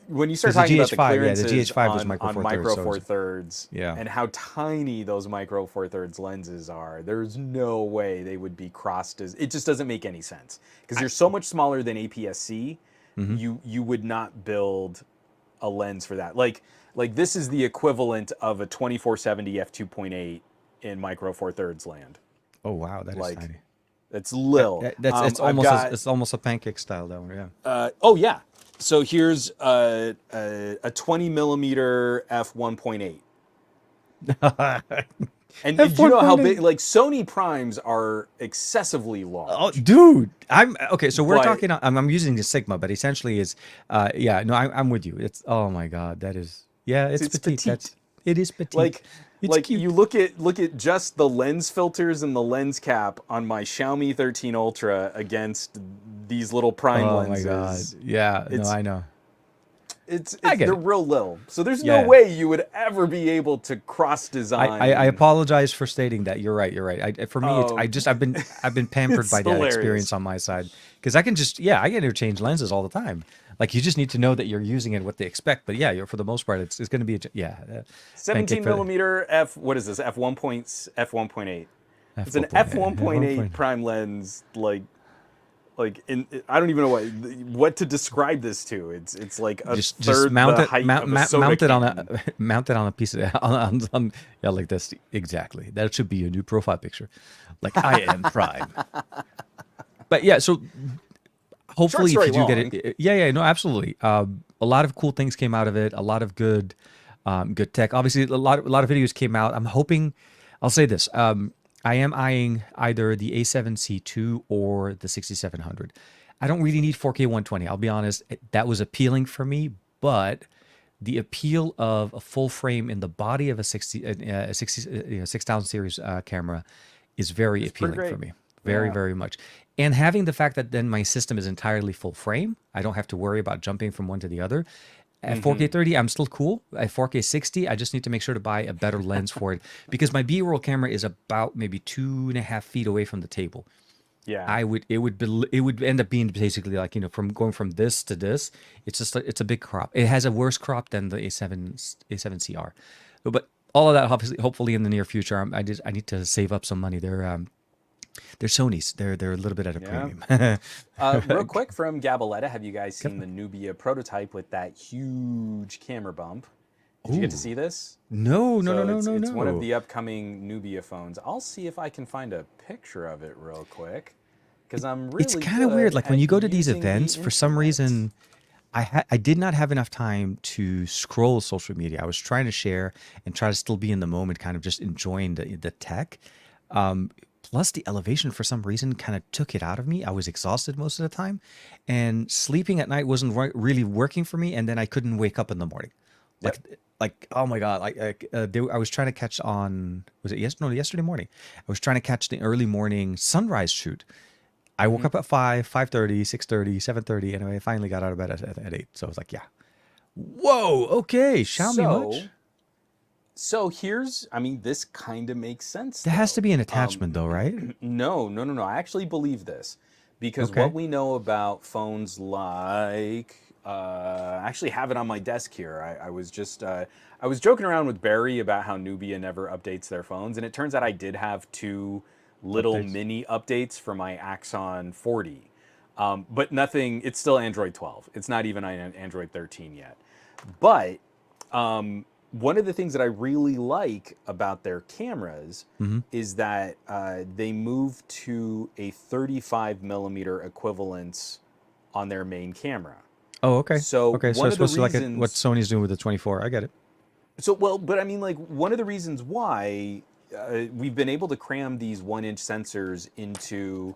when you start talking about the clearances
the GH5 was
on
Micro
Four Thirds, and how tiny those Micro Four Thirds lenses are, there's no way they would be crossed as. It just doesn't make any sense, because you're so much smaller than APS-C. You would not build a lens for that. Like this is the equivalent of a 2470 f2.8 in Micro Four Thirds land.
Oh wow, that is tiny.
It's little.
It's almost a pancake style though. Yeah.
Oh yeah. So here's a 20 millimeter f1.8. And do you know how big? Like Sony primes are excessively large.
Oh, dude, I'm okay. So we're talking. I'm using the Sigma, but essentially is, I'm with you. It's oh my god, that is it's petite. It is petite. It's cute.
You look at just the lens filters and the lens cap on my Xiaomi 13 Ultra against these little prime lenses.
Oh my god, yeah, no, I know. I get
they're
it.
real little, so there's no
Yeah.
way you would ever be able to cross design.
I apologize for stating that. You're right. You're right. For me, I've been pampered
It's
by that
hilarious.
experience on my side because I can just I get interchange lenses all the time. Like you just need to know that you're using it what they expect. But yeah, for the most part, it's going to be
17
pancake for
millimeter f. What is this? f1.8. It's an
1.8
f1.8 prime lens. I don't even know what to describe this to. It's like a
just
third
mount
the
it
height of a soda
mount it on
can.
a mount it on a piece of yeah, like this exactly. That should be your new profile picture. Like I am prime. But yeah, so hopefully if
story
you do get
long.
it, no, absolutely. A lot of cool things came out of it. A lot of good tech. Obviously, a lot of videos came out. I'm hoping. I'll say this. I am eyeing either the A7C2 or the 6700. I don't really need 4K 120. I'll be honest. That was appealing for me, but the appeal of a full frame in the body of a 6000 series camera is very appealing
great.
for me. Very,
Yeah.
very much. And having the fact that then my system is entirely full frame, I don't have to worry about jumping from one to the other. At 4K 30, I'm still cool. At 4K 60, I just need to make sure to buy a better lens for it because my B-roll camera is about maybe 2.5 feet away from the table.
Yeah.
It would end up being basically like from going from this to this. It's just it's a big crop. It has a worse crop than the A7CR. But all of that hopefully in the near future. I need to save up some money. They're Sony's. They're a little bit at a premium.
Real quick from Gabaletta, have you guys seen the Nubia prototype with that huge camera bump? Did you get to see this?
No.
It's one of the upcoming Nubia phones. I'll see if I can find a picture of it real quick, because I'm really.
It's kind of weird. Like when you go to these
using the
events, for some
internet.
reason, I did not have enough time to scroll social media. I was trying to share and try to still be in the moment, kind of just enjoying the tech. Plus, the elevation for some reason kind of took it out of me. I was exhausted most of the time, and sleeping at night wasn't really working for me. And then I couldn't wake up in the morning. Like oh my god! I was trying to catch on. Was it yesterday morning? I was trying to catch the early morning sunrise shoot. I woke up at 5:30, 6:30, 7:30, and I finally got out of bed at 8. So I was like, yeah. Whoa, okay. Xiaomi much?
So this kind of makes sense.
There has to
though.
be an attachment though, right?
No. I actually believe this because
Okay.
what we know about phones like, I actually have it on my desk here. I was just, I was joking around with Barry about how Nubia never updates their phones, and it turns out I did have 2 little
Updates.
mini updates for my Axon 40. But nothing, it's still Android 12. It's not even on Android 13 yet. But one of the things that I really like about their cameras is that they move to a 35 millimeter equivalence on their main camera.
Oh, okay.
So
okay, so
one
it's
of the
supposed to be like
reasons,
what Sony's doing with the 24. I get it.
so well, but I mean, like one of the reasons why we've been able to cram these 1-inch sensors into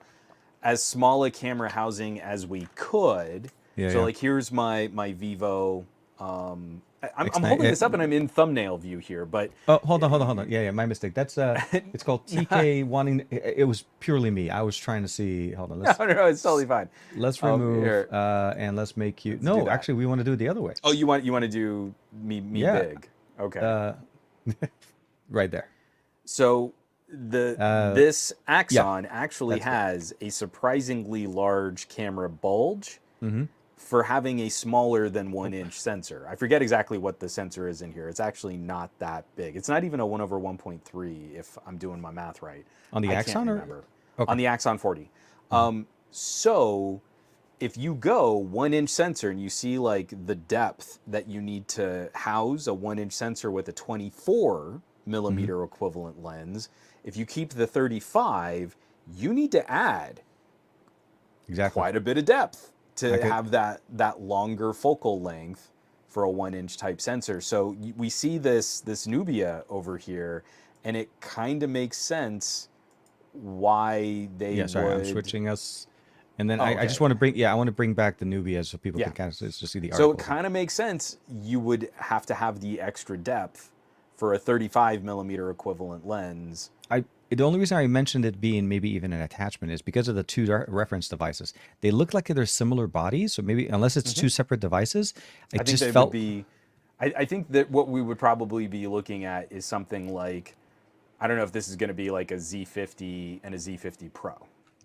as small a camera housing as we could.
Yeah,
So
yeah.
like here's my Vivo. I'm
X9,
holding this up and I'm in thumbnail view here, but
Oh, hold on. Yeah, my mistake. That's it's called TK wanting. It was purely me. I was trying to see. Hold on.
no, it's totally fine.
Let's remove
Here.
and let's make you.
do
No,
that.
actually, we want to do it the other way.
Oh, you want to do me
Yeah.
big? Okay.
Right there.
So this Axon actually
that's good.
has a surprisingly large camera bulge for having a smaller than 1-inch sensor. I forget exactly what the sensor is in here. It's actually not that big. It's not even a 1/1.3 if I'm doing my math right.
On the
I
Axon
can't
or-
remember.
Okay.
On the Axon 40. So if you go 1-inch sensor and you see like the depth that you need to house a 1-inch sensor with a 24 millimeter equivalent lens, if you keep the 35, you need to add
Exactly.
quite a bit of depth to
Okay.
have that longer focal length for a 1-inch type sensor. So we see this Nubia over here, and it kind of makes sense why they
Yeah, sorry, I'm
would.
switching us. And then
Oh,
I just
okay.
want to bring, I want to bring back the Nubia so people
Yeah.
can kind of just see the
So
article.
it kind of makes sense. You would have to have the extra depth for a 35 millimeter equivalent lens.
The only reason I mentioned it being maybe even an attachment is because of the two reference devices. They look like they're similar bodies, so maybe unless it's two separate devices, I
I think
just
they would
felt
be. I think that what we would probably be looking at is something like, I don't know if this is going to be like a Z50 and a Z50 Pro.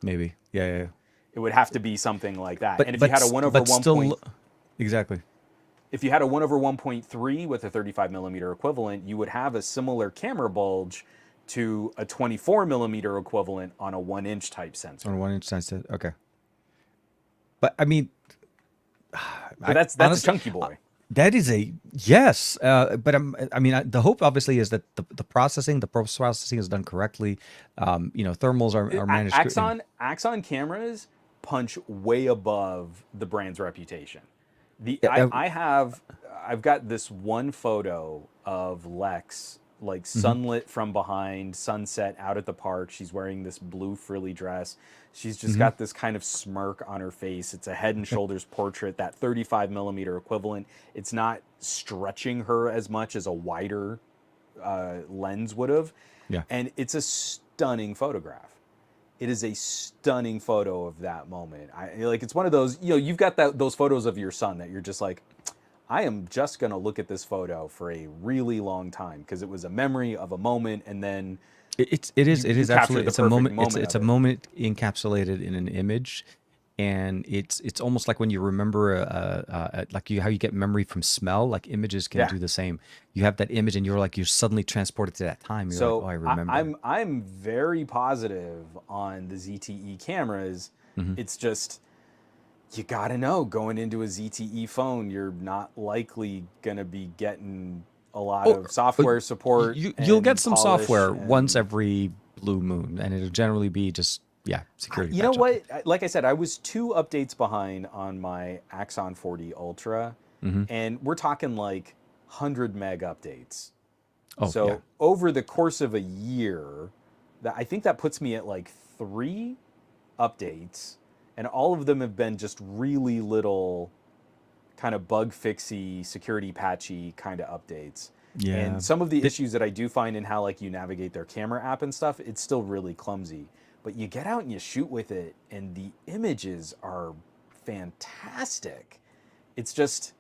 maybe, yeah.
It would have to be something like that.
But
And if you had a 1/1 point,
exactly.
if you had a 1/1.3 with a 35 millimeter equivalent, you would have a similar camera bulge to a 24 millimeter equivalent on a 1-inch type sensor.
On 1 inch sensor, okay. But I mean,
But that's
honestly,
a chunky boy.
that is a yes, but the hope obviously is that the processing, the post processing is done correctly. Thermals are managed.
Axon cameras punch way above the brand's reputation.
Yeah,
I've got this one photo of Lex like sunlit from behind, sunset out at the park. She's wearing this blue frilly dress. She's just got this kind of smirk on her face. It's a Head and Shoulders portrait, that 35 millimeter equivalent. It's not stretching her as much as a wider lens would have.
Yeah.
And it's a stunning photograph. It is a stunning photo of that moment. It's one of those, you've got those photos of your son that you're just like, I am just going to look at this photo for a really long time because it was a memory of a moment, and then
it is absolutely, it's a moment, it's a
of it.
moment encapsulated in an image, and it's almost like when you remember how you get memory from smell. Like images can do the same. You have that image and you're suddenly transported to that time. You're
So
like, oh, I remember.
I'm very positive on the ZTE cameras. It's just, you gotta know, going into a ZTE phone, you're not likely gonna be getting a lot of software support.
You'll get
and
some
polish
software
and-
once every blue moon, and it'll generally be just security.
You know
patch
what? Like I said, I was 2 updates behind on my Axon 40 Ultra, and we're talking like 100 meg updates.
Oh,
So
yeah.
over the course of a year, I think that puts me at like 3 updates, and all of them have been just really little kind of bug fixy, security patchy kind of updates.
Yeah.
And some of the issues that I do find in how like you navigate their camera app and stuff, it's still really clumsy. But you get out and you shoot with it, and the images are fantastic. It's just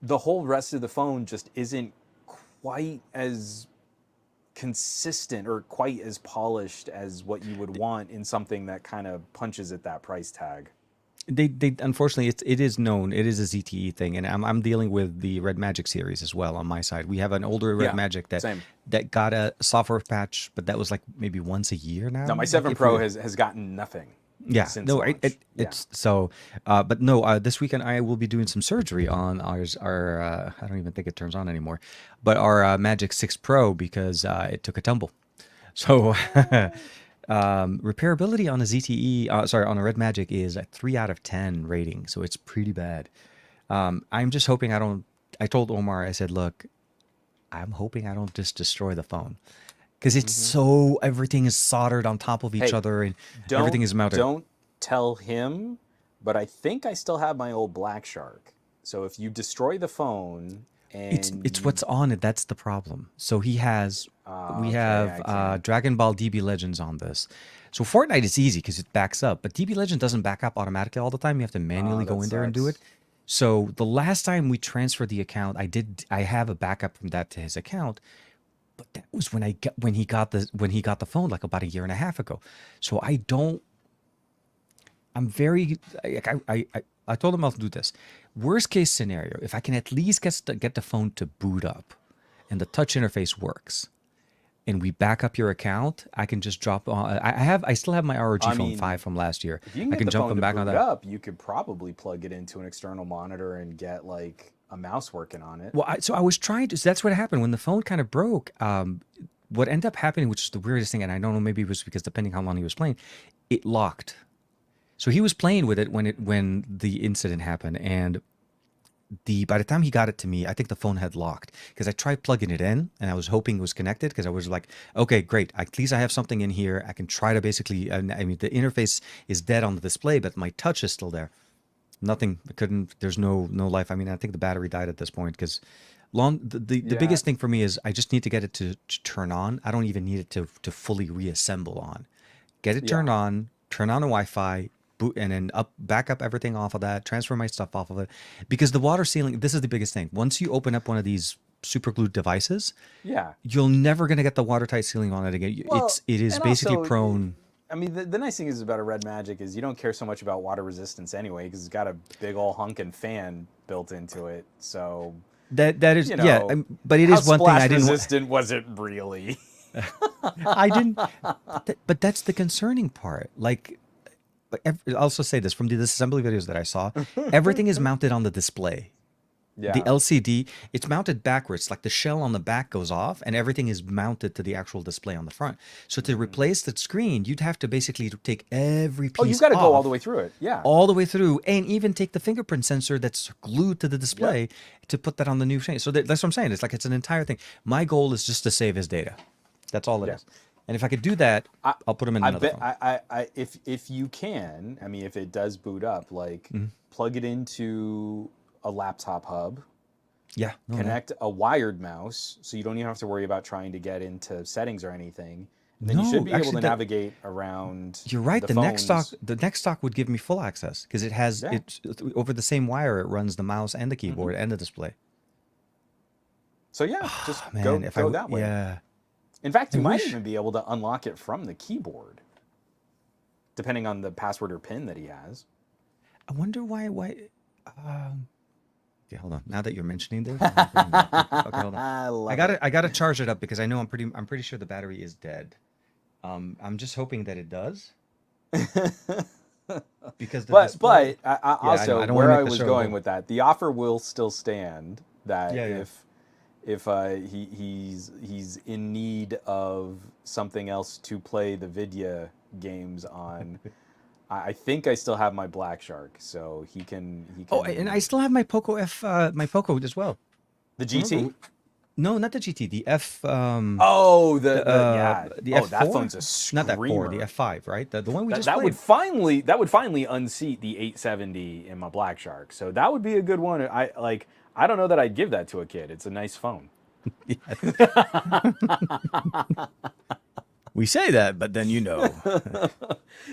the whole rest of the phone just isn't quite as consistent or quite as polished as what you would want in something that kind of punches at that price tag.
They unfortunately it is known, it is a ZTE thing, and I'm dealing with the Red Magic series as well on my side. We have an older Red Magic
same.
that got a software patch, but that was like maybe once a year now.
Now my
Like,
7
if
Pro
we-
has gotten nothing.
yeah
since
no
launch.
it's so but no, this weekend I will be doing some surgery on our I don't even think it turns on anymore, but our Magic 6 Pro, because it took a tumble. So repairability on a ZTE, on a Red Magic is a 3 out of 10 rating, so it's pretty bad. I'm just hoping I told Omar, I said, look, I'm hoping I don't just destroy the phone, because it's so, everything is soldered on top of each
Hey,
other, and everything is mounted.
Don't tell him, but I think I still have my old Black Shark. So if you destroy the phone and
It's what's on it. That's the problem. So we
okay,
have
I can't.
Dragon Ball DB Legends on this. So Fortnite is easy because it backs up, but DB Legend doesn't back up automatically all the time. You have to manually go
that
in there and do it.
sucks.
So the last time we transferred the account, I have a backup from that to his account, but that was when he got the phone like about a year and a half ago. So I'm very like I told him I'll do this. Worst case scenario, if I can at least get the phone to boot up, and the touch interface works, and we back up your account, I can just drop on. I still have my ROG
I
phone
mean,
5 from last year.
If you can
I
get
can
the
jump
phone
them
to
back
boot
on
it
that.
up, you could probably plug it into an external monitor and get like a mouse working on it.
Well, so I was trying to. So that's what happened when the phone kind of broke. What ended up happening, which is the weirdest thing, and I don't know, maybe it was because depending how long he was playing, it locked. So he was playing with it when the incident happened, and by the time he got it to me, I think the phone had locked, because I tried plugging it in and I was hoping it was connected, because I was like, okay, great, at least I have something in here. I can try to basically. I mean, the interface is dead on the display, but my touch is still there. Nothing. I couldn't. There's no life. I mean, I think the battery died at this point because The biggest thing for me is I just need to get it to turn on. I don't even need it to fully reassemble on. Get it turned on, turn on the Wi-Fi, boot, and then back up everything off of that, transfer my stuff off of it. Because the water sealing, this is the biggest thing. Once you open up one of these super glued devices, you're never gonna get the watertight sealing on it again.
Well,
it is basically
also,
prone.
I mean, the nice thing is about a Red Magic is you don't care so much about water resistance anyway, because it's got a big old hunkin' fan built into it. So
That is but it is one thing I didn't.
Resistant was it really?
I didn't. But that's the concerning part. Like, I'll also say this from the disassembly videos that I saw, everything is mounted on the display.
Yeah.
The LCD, it's mounted backwards. Like the shell on the back goes off, and everything is mounted to the actual display on the front. So to replace the screen, you'd have to basically take every piece.
Oh, you've got to go all the way through it. Yeah.
All the way through, and even take the fingerprint sensor that's glued to the display to put that on the new screen. So that's what I'm saying. It's like it's an entire thing. My goal is just to save his data. That's all it is. And if I could do that, I'll put him in another phone.
If you can, I mean, if it does boot up, like plug it into a laptop hub.
Yeah.
Connect a wired mouse, so you don't even have to worry about trying to get into settings or anything. And then you should be able to navigate around.
You're right.
The
next stock would give me full access because it has it over the same wire. It runs the mouse and the keyboard and the display.
So just go that way.
Yeah.
In fact, you might even be able to unlock it from the keyboard, depending on the password or PIN that he has.
I wonder why. Okay, hold on. Now that you're mentioning this, okay, hold on. I gotta charge it up because I know I'm pretty sure the battery is dead. I'm just hoping that it does. Because
but also where I was going with that, the offer will still stand. That if he's in need of something else to play the Vidya games on. I think I still have my Black Shark, so he can.
Oh, and I still have my Poco my Poco as well.
The GT?
No, not the GT. The F.
The F4.
That
phone's a screamer.
Not that 4, the F5, right? The one we just
that
played.
would finally unseat the 870 in my Black Shark. So that would be a good one. I don't know that I'd give that to a kid. It's a nice phone.
We say that, but then you know.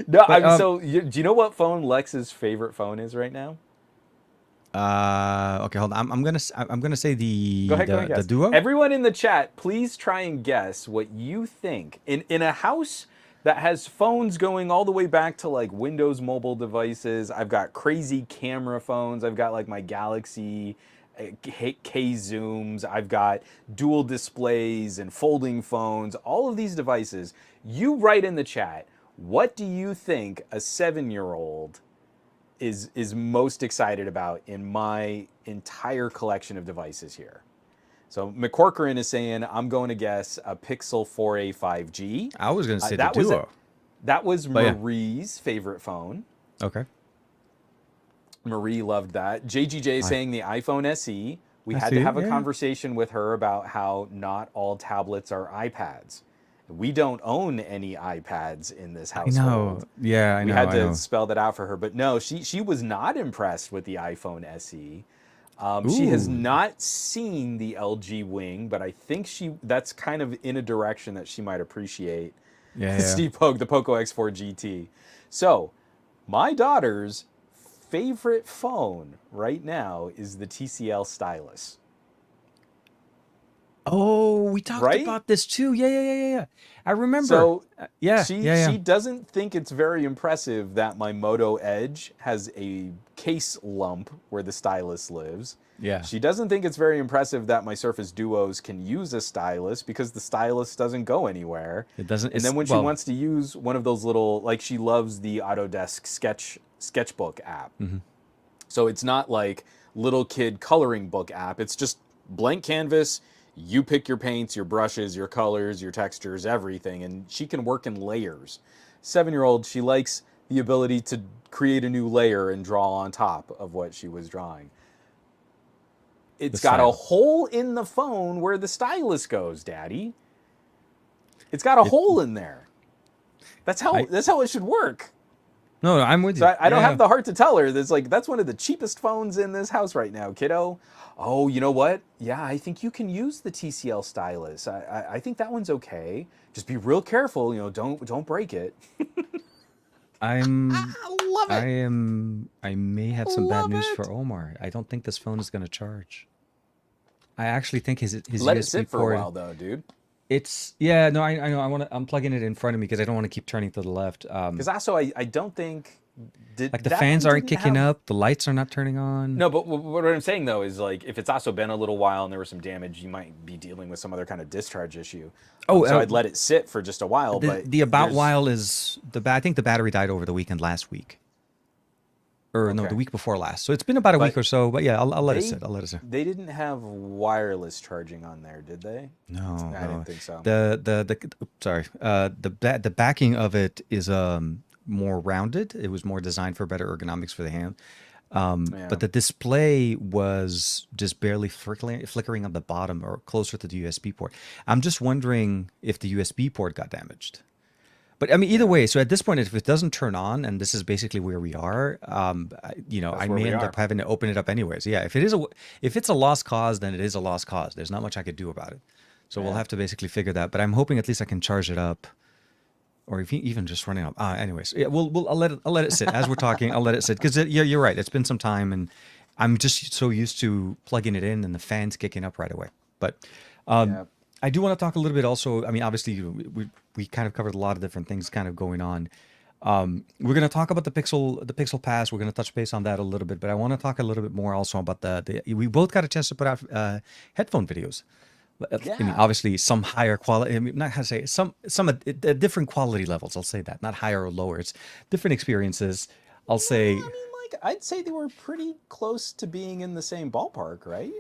No, do you know what phone Lex's favorite phone is right now?
Okay, hold on. I'm gonna say the
the
Duo.
Everyone in the chat, please try and guess what you think in a house that has phones going all the way back to like Windows mobile devices. I've got crazy camera phones. I've got like my Galaxy K zooms. I've got dual displays and folding phones. All of these devices. You write in the chat. What do you think a 7-year-old is most excited about in my entire collection of devices here? So McCorcoran is saying, I'm going to guess a Pixel 4a 5G.
I was going to say the Duo.
That was Marie's favorite phone.
Okay.
Marie loved that. JGJ saying the iPhone SE. We had to have a conversation with her about how not all tablets are iPads. We don't own any iPads in this household.
No, yeah, I know.
We had to spell that out for her, but no, she was not impressed with the iPhone SE. She has not seen the LG Wing, but I think that's kind of in a direction that she might appreciate.
Yeah,
Steve Pogue, the Poco X4 GT. So, my daughter's favorite phone right now is the TCL Stylus.
Oh, we talked about this too. Yeah. I remember.
So, she doesn't think it's very impressive that my Moto Edge has a case lump where the stylus lives.
Yeah.
She doesn't think it's very impressive that my Surface Duos can use a stylus because the stylus doesn't go anywhere.
It doesn't.
And then when she wants to use one of those little, like she loves the Autodesk sketchbook app.
Mm-hmm.
So it's not like little kid coloring book app. It's just blank canvas. You pick your paints, your brushes, your colors, your textures, everything, and she can work in layers. 7-year-old, she likes the ability to create a new layer and draw on top of what she was drawing. It's got a hole in the phone where the stylus goes, Daddy. It's got a hole in there. That's how it should work.
No, I'm with
So
you.
I don't have the heart to tell her. That's one of the cheapest phones in this house right now, kiddo. Oh, you know what? Yeah, I think you can use the TCL stylus. I think that one's okay. Just be real careful. Don't break it.
I'm
I love it.
I may have some bad
Love
news
it.
for Omar. I don't think this phone is going to charge. I actually think his
Let it
USB
sit for a
port.
while though, dude.
It's yeah, no, I know. I'm plugging it in front of me because I don't want to keep turning to the left.
Because also I don't think did
Like the
that
fans
one
aren't
didn't
kicking
have.
up, the lights are not turning on.
No, but what I'm saying though is like if it's also been a little while and there was some damage, you might be dealing with some other kind of discharge issue.
Oh,
So I'd let it sit for just a while. But
the about
there's
while is I think the battery died over the weekend last week, or no, the
okay.
week before last. So it's been about a week
But
or so. But yeah, I'll let it
they
sit. I'll let it sit.
they didn't have wireless charging on there, did they?
No,
I didn't
no.
think so.
Sorry. The backing of it is more rounded. It was more designed for better ergonomics for the hand.
Yeah.
But the display was just barely flickering on the bottom or closer to the USB port. I'm just wondering if the USB port got damaged. But I mean, either
Yeah.
way, so at this point, if it doesn't turn on, and this is basically where we are,
That's
I
where
may
we
end
are.
up having to open it up anyways. Yeah, if it's a lost cause, then it is a lost cause. There's not much I could do about it. So we'll
Yeah.
have to basically figure that. But I'm hoping at least I can charge it up, or if even just running up. Anyways, yeah, I'll let it sit as we're talking. I'll let it sit because you're right. It's been some time, and I'm just so used to plugging it in and the fans kicking up right away. But
Yeah.
I do want to talk a little bit also. I mean, obviously, we kind of covered a lot of different things kind of going on. We're going to talk about the Pixel Pass. We're going to touch base on that a little bit, but I want to talk a little bit more also about the we both got a chance to put out headphone videos. I mean,
Yeah.
obviously, some higher quality. I mean, not how to say it, some different quality levels. I'll say that, not higher or lower. It's different experiences. I'll say,
I mean, like I'd say they were pretty close to being in the same ballpark, right?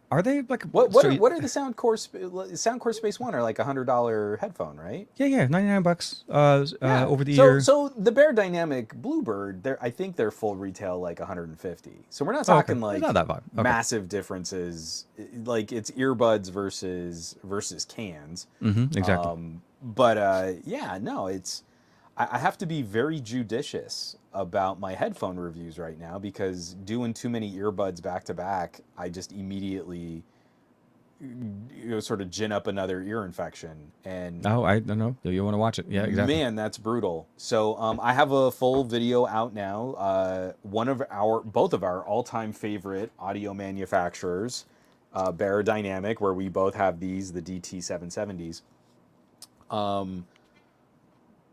are they like
What what
so?
are what are the Soundcore Space One are like $100 headphone, right?
Yeah, $99
Yeah.
over the
So
year.
so the Beyerdynamic Bluebird, I think they're full retail like 150. So we're not
Oh, okay,
talking
it's not
like
that bad. Okay.
massive differences. Like it's earbuds versus cans.
Exactly.
But yeah, no, it's I have to be very judicious about my headphone reviews right now because doing too many earbuds back to back, I just immediately sort of gin up another ear infection and
Oh, I don't know. Do you want to watch it? Yeah, exactly.
man, that's brutal. So I have a full video out now. Both of our all-time favorite audio manufacturers, Beyerdynamic, where we both have the DT770s.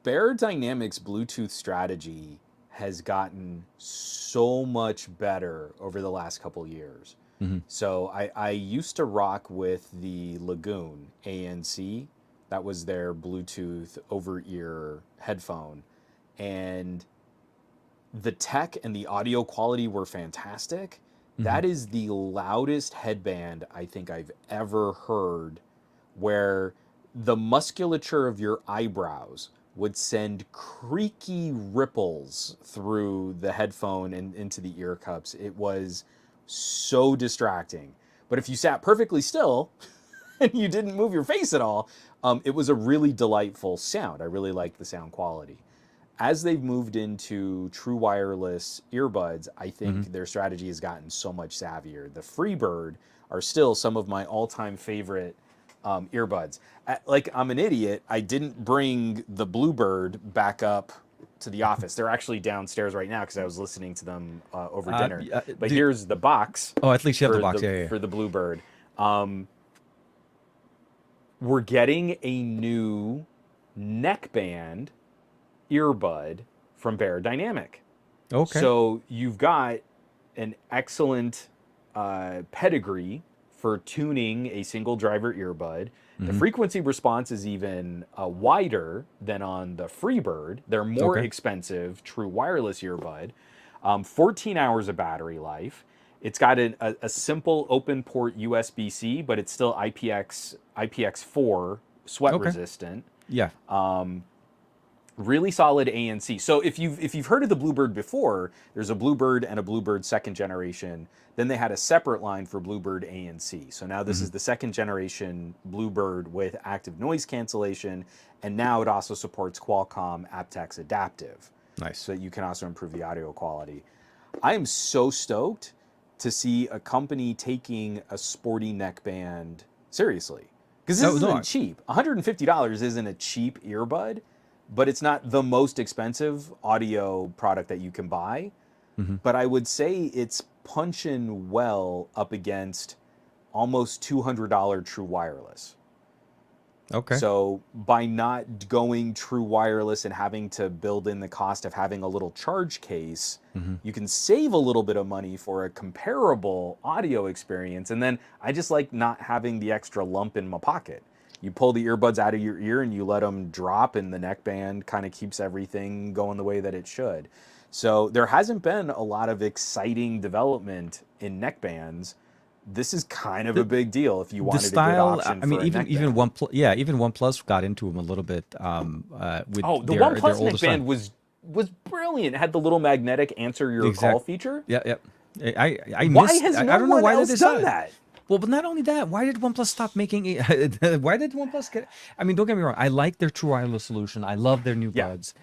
Beyerdynamic's Bluetooth strategy has gotten so much better over the last couple years. So I used to rock with the Lagoon ANC. That was their Bluetooth over-ear headphone. And the tech and the audio quality were fantastic. That is the loudest headband I think I've ever heard where the musculature of your eyebrows would send creaky ripples through the headphone and into the ear cups. It was so distracting. But if you sat perfectly still and you didn't move your face at all, it was a really delightful sound. I really liked the sound quality. As they've moved into true wireless earbuds, I think their strategy has gotten so much savvier. The Freebird are still some of my all-time favorite earbuds. Like I'm an idiot. I didn't bring the Bluebird back up to the office. They're actually downstairs right now because I was listening to them over dinner. But here's the box
Oh, at least you have the
for
box. Yeah, yeah.
for the Bluebird. We're getting a new neckband earbud from Beyerdynamic.
Okay.
So you've got an excellent pedigree for tuning a single driver earbud. The frequency response is even wider than on the Freebird. They're more
Okay.
expensive true wireless earbud. 14 hours of battery life. It's got a simple open port USB-C, but it's still IPX4 sweat
Okay.
resistant.
Yeah.
Really solid ANC. So if you've heard of the Bluebird before, there's a Bluebird and a Bluebird second generation. Then they had a separate line for Bluebird ANC. So now this is the second generation Bluebird with active noise cancellation, and now it also supports Qualcomm aptX Adaptive.
Nice.
so that you can also improve the audio quality. I am so stoked to see a company taking a sporty neckband seriously. Because this isn't cheap. $150 isn't a cheap earbud, but it's not the most expensive audio product that you can buy. But I would say it's punching well up against almost $200 true wireless.
Okay.
So by not going true wireless and having to build in the cost of having a little charge case, you can save a little bit of money for a comparable audio experience. And then I just like not having the extra lump in my pocket. You pull the earbuds out of your ear and you let them drop, and the neckband kind of keeps everything going the way that it should. So there hasn't been a lot of exciting development in neckbands. This is kind of a big deal if you wanted a good option for a neckband.
Even OnePlus got into them a little bit. With
the OnePlus neckband was brilliant. It had the little magnetic answer your call feature.
Yeah.
Why has no one else done that?
Well, but not only that, why did OnePlus stop making it? Why did OnePlus get? I mean, don't get me wrong. I like their true wireless solution. I love their new buds.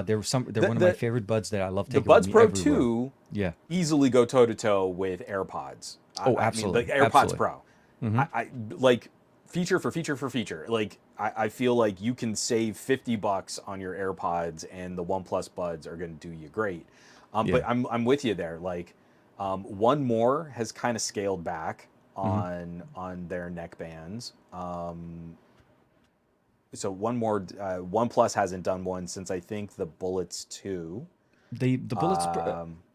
They're one of my favorite buds that I love taking with me
everywhere.
The
Buds Pro 2 easily go toe-to-toe with AirPods.
Absolutely.
I mean, like AirPods
Absolutely.
Pro. I like feature for feature. Like I feel like you can save $50 on your AirPods, and the OnePlus buds are going to do you great. But I'm with you there. Like One More has kind of scaled back on their neckbands. So One More, OnePlus hasn't done one since I think the Bullets 2.
The Bullets.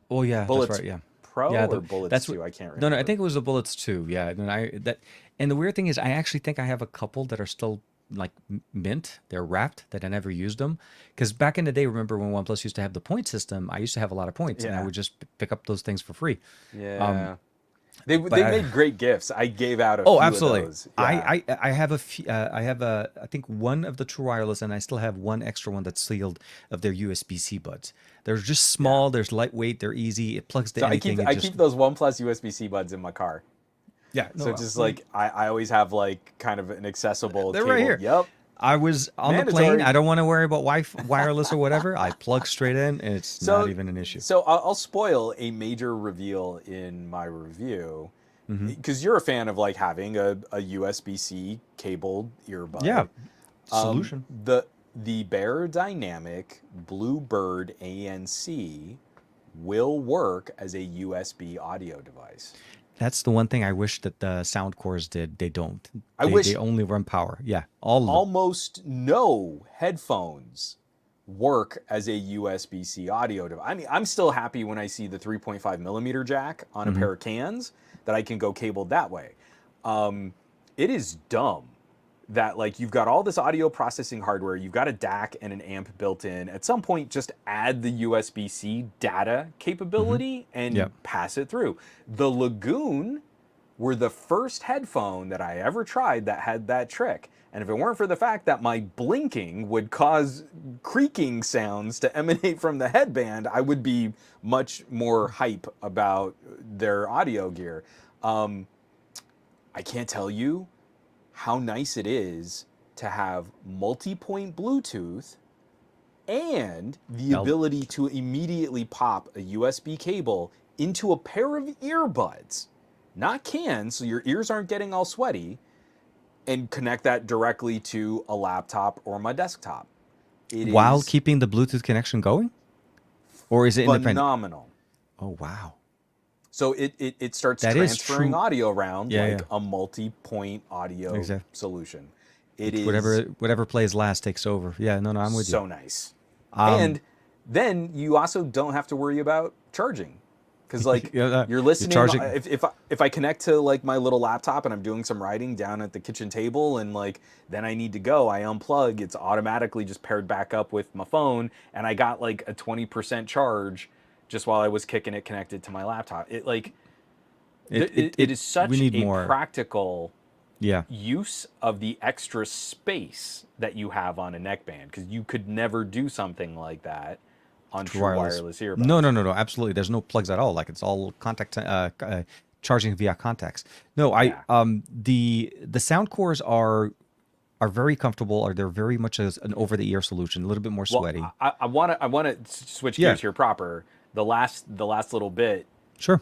Bullets
that's right. Yeah.
Pro or Bullets 2? I can't remember.
No, I think it was the Bullets 2. Yeah. And the weird thing is, I actually think I have a couple that are still like mint. They're wrapped that I never used them. Because back in the day, remember when OnePlus used to have the point system? I used to have a lot of points, and I would just pick up those things for free.
Yeah. They made great gifts. I gave out a few
absolutely.
of those. Yeah.
I have I think one of the true wireless, and I still have one extra one that's sealed of their USB-C buds. They're just small. They're lightweight. They're easy. It plugs to anything.
I keep those OnePlus USB-C buds in my car.
Yeah.
So just like I always have like kind of an accessible.
They're
cable.
right here.
Yep.
I was on the plane. I don't want to worry about wireless or whatever. I plug straight in, and it's not even an issue.
So I'll spoil a major reveal in my review, because you're a fan of like having a USB-C cabled earbud.
Yeah. Solution.
The Beyerdynamic Byrd ANC will work as a USB audio device.
That's the one thing I wish that the SoundCores did. They don't.
They
only run power. Yeah,
almost no headphones work as a USB-C audio device. I mean, I'm still happy when I see the 3.5 millimeter jack on a pair of cans that I can go cabled that way. It is dumb that like you've got all this audio processing hardware, you've got a DAC and an amp built in. At some point, just add the USB-C data capability and pass it through. The Lagoon were the first headphone that I ever tried that had that trick. And if it weren't for the fact that my blinking would cause creaking sounds to emanate from the headband, I would be much more hype about their audio gear. I can't tell you how nice it is to have multi-point Bluetooth and the ability to immediately pop a USB cable into a pair of earbuds, not cans, so your ears aren't getting all sweaty, and connect that directly to a laptop or my desktop.
While keeping the Bluetooth connection going? Or is it independent?
Phenomenal.
Oh, wow.
So it starts transferring audio around a multi-point audio solution. It is
whatever plays last takes over. Yeah, no, I'm with you.
So nice. And then you also don't have to worry about charging, because like you're listening. If I connect to like my little laptop and I'm doing some writing down at the kitchen table, and like then I need to go, I unplug. It's automatically just paired back up with my phone, and I got like a 20% charge just while I was kicking it connected to my laptop. It is such a practical use of the extra space that you have on a neckband, because you could never do something like that on true wireless earbuds.
No, absolutely. There's no plugs at all. Like it's all contact charging via contacts. No, the SoundCores are are very comfortable, or they're very much an over-the-ear solution, a little bit more sweaty.
Well, I want to switch
Yeah,
gears here proper. The last little bit
sure.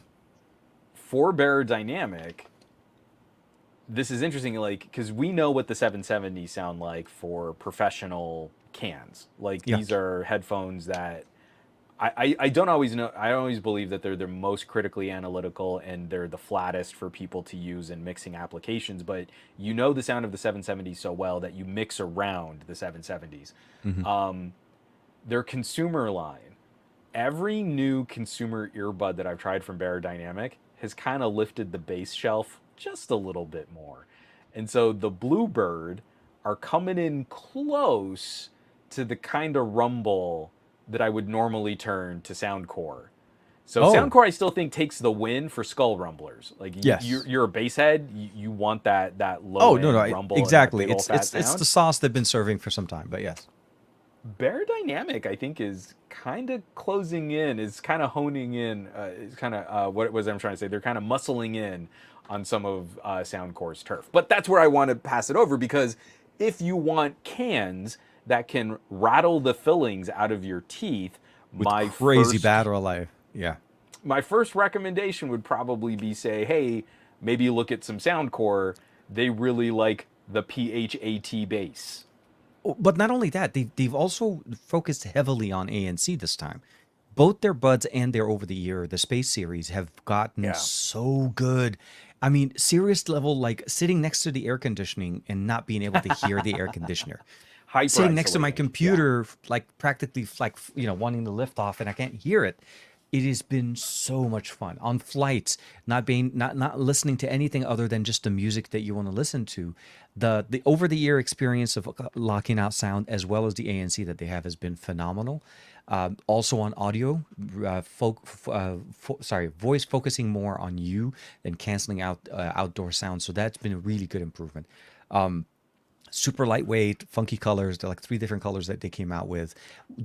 for Beyerdynamic. This is interesting, like, because we know what the 770s sound like for professional cans. Like,
Yeah.
these are headphones that I don't always know. I always believe that they're the most critically analytical and they're the flattest for people to use in mixing applications. But you know the sound of the 770s so well that you mix around the 770s. Their consumer line, every new consumer earbud that I've tried from Beyerdynamic has kind of lifted the bass shelf just a little bit more. And so the Bluebird are coming in close to the kind of rumble that I would normally turn to SoundCore. So
Oh,
SoundCore, I still think takes the win for skull rumblers. Like
yes.
you're a bass head, you want that low
Oh, no,
end
no,
rumble,
exactly.
and that big old
It's
fat
it's it's
sound.
the sauce they've been serving for some time, but yes.
Beyerdynamic, I think, is kind of closing in, is kind of honing in, is kind of what was I'm trying to say. They're kind of muscling in on some of SoundCore's turf. But that's where I want to pass it over because if you want cans that can rattle the fillings out of your teeth,
With
my
crazy
first
battery life. Yeah.
my first recommendation would probably be say, hey, maybe look at some SoundCore. They really like the PHAT bass.
Oh, but not only that, they've also focused heavily on ANC this time. Both their buds and their over the ear, the Space series, have gotten
Yeah.
so good. I mean, serious level, like sitting next to the air conditioning and not being able to hear the air conditioner.
Hyper
Sitting next to my
isolating. Yeah.
computer, like practically, like wanting to lift off, and I can't hear it. It has been so much fun on flights, not listening to anything other than just the music that you want to listen to. The over the ear experience of locking out sound as well as the ANC that they have has been phenomenal. Also on audio, voice focusing more on you than canceling out outdoor sound. So that's been a really good improvement. Super lightweight, funky colors. They're like 3 different colors that they came out with.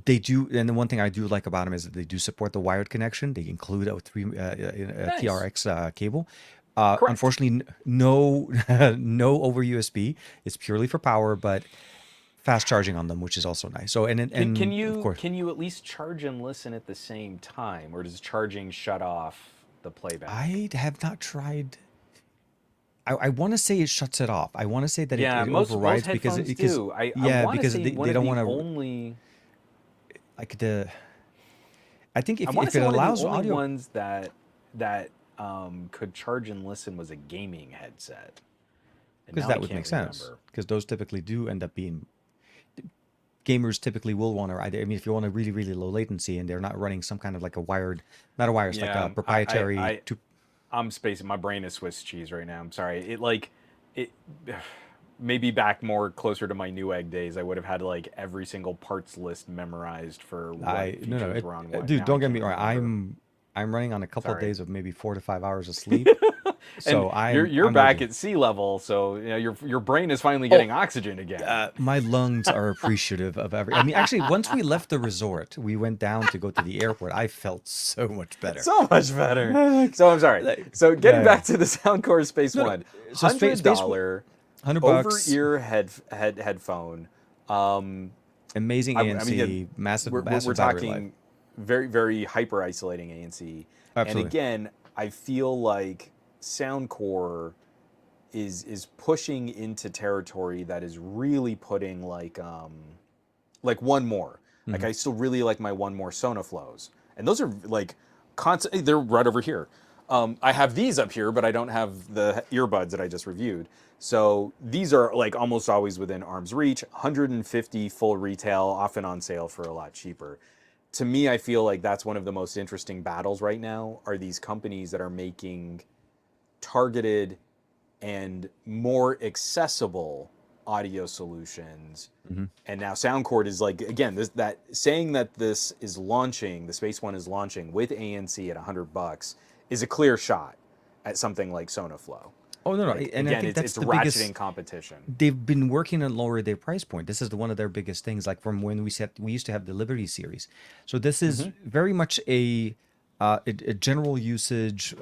They do, and the one thing I do like about them is that they do support the wired connection. They include a
Nice.
TRX cable.
Correct.
Unfortunately, no no over USB. It's purely for power, but fast charging on them, which is also nice. So and
Can
of course,
can you at least charge and listen at the same time, or does charging shut off the playback?
I have not tried. I want to say it shuts it off. I want to say that
Yeah,
it
most
overrides
headphones
because
do. I
yeah,
want to
because
say one
they
of
don't
the
want to
only
like the. I think
I want to
if it
say one of the
allows
only
audio,
ones that could charge and listen was a gaming headset. And
because
now I
that would
can't
make sense.
remember.
Because those typically do end up being gamers typically will want to. I mean, if you want a really really low latency and they're not running some kind of like a wired, not a wireless, like
Yeah,
a proprietary.
I'm spacing. My brain is Swiss cheese right now. I'm sorry. It maybe back more closer to my Newegg days. I would have had like every single parts list memorized for what
No no
features were on what.
dude,
Now I
don't get me
can't
wrong.
remember.
I'm running on a couple of
Sorry.
days of maybe 4 to 5 hours of sleep.
And
So
you're
I'm with
back
you.
at sea level, so you know your brain is finally getting oxygen again.
My lungs are appreciative of every. I mean, actually, once we left the resort, we went down to go to the airport. I felt so much better.
So much better. So I'm sorry. So getting
Yeah.
back to the SoundCore Space
No, no.
One,
So
$100
$100.
over-ear headphone.
Amazing
I
ANC,
mean,
massive
we're
battery life.
talking very, very hyper isolating ANC.
Absolutely.
And again, I feel like SoundCore is pushing into territory that is really putting like one more.
Mm-hmm.
Like I still really like my one more Sonaflows. And those are like constantly they're right over here. I have these up here, but I don't have the earbuds that I just reviewed. So these are like almost always within arm's reach. 150 full retail, often on sale for a lot cheaper. To me, I feel like that's one of the most interesting battles right now are these companies that are making targeted and more accessible audio solutions.
Mm-hmm.
And now SoundCore is like, again, that saying that this is launching, the Space One is launching with ANC at $100 is a clear shot at something like Sonaflow.
Oh no, no,
Like,
and
again,
I think that's
it's
the
ratcheting
biggest.
competition.
They've been working on lower their price point. This is one of their biggest things. Like from when we used to have the Liberty series. So this is very much a General usage,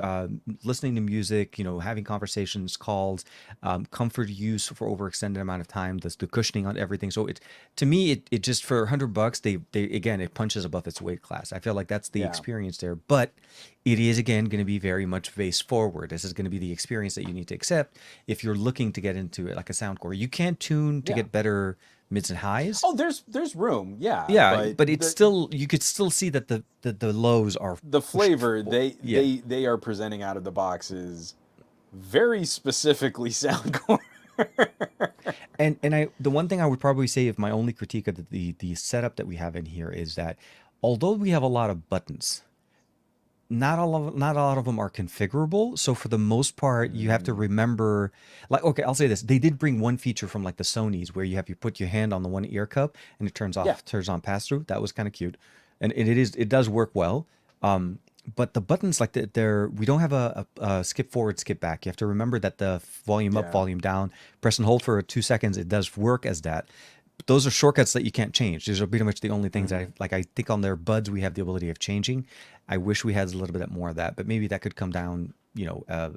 listening to music, having conversations, calls, comfort use for overextended amount of time, the cushioning on everything. So to me, it just for $100, they again, it punches above its weight class. I feel like that's the
Yeah.
experience there, but it is again going to be very much face forward. This is going to be the experience that you need to accept if you're looking to get into it, like a SoundCore. You can't tune to
Yeah.
get better mids and highs.
Oh, there's room, yeah,
Yeah,
but
but it's still, you could still see that the lows are
the flavor
yeah.
they are presenting out of the box is very specifically SoundCore.
And the one thing I would probably say, if my only critique of the setup that we have in here, is that although we have a lot of buttons, not a lot of them are configurable. So for the most part, you have to remember, like, okay, I'll say this. They did bring one feature from like the Sony's where you put your hand on the one ear cup and it
Yeah.
turns on pass through. That was kind of cute. And it does work well. But the buttons, like we don't have a skip forward, skip back. You have to remember that the volume up,
Yeah.
volume down, press and hold for 2 seconds. It does work as that. But those are shortcuts that you can't change. These are pretty much the only things that I think on their buds we have the ability of changing. I wish we had a little bit more of that, but maybe that could come down,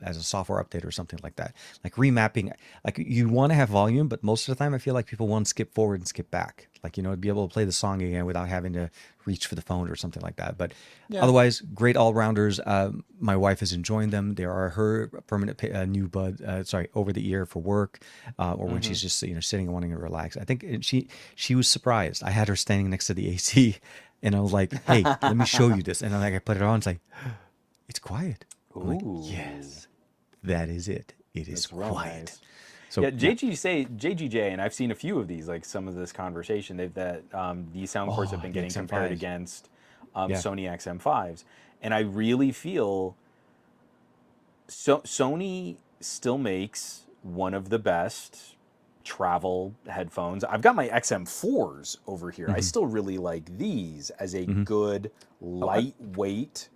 as a software update or something like that. Like remapping, like you want to have volume, but most of the time I feel like people want to skip forward and skip back. Like, be able to play the song again without having to reach for the phone or something like that. But
Yeah.
otherwise, great all-rounders. My wife is enjoying them. They are her permanent new bud, over the ear for work, or when she's just, sitting and wanting to relax. I think she was surprised. I had her standing next to the AC and I was like, hey, let me show you this. And I put it on. It's like, it's quiet. I'm like,
Ooh.
yes, that is it. It is
That's real
quiet.
nice.
So
Yeah, JGJ, and I've seen a few of these, like some of this conversation. These SoundCores have been
the
getting compared
XM5s.
against
Yeah.
Sony XM5s, and I really feel Sony still makes one of the best travel headphones. I've got my XM4s over here. I still really like these as a good lightweight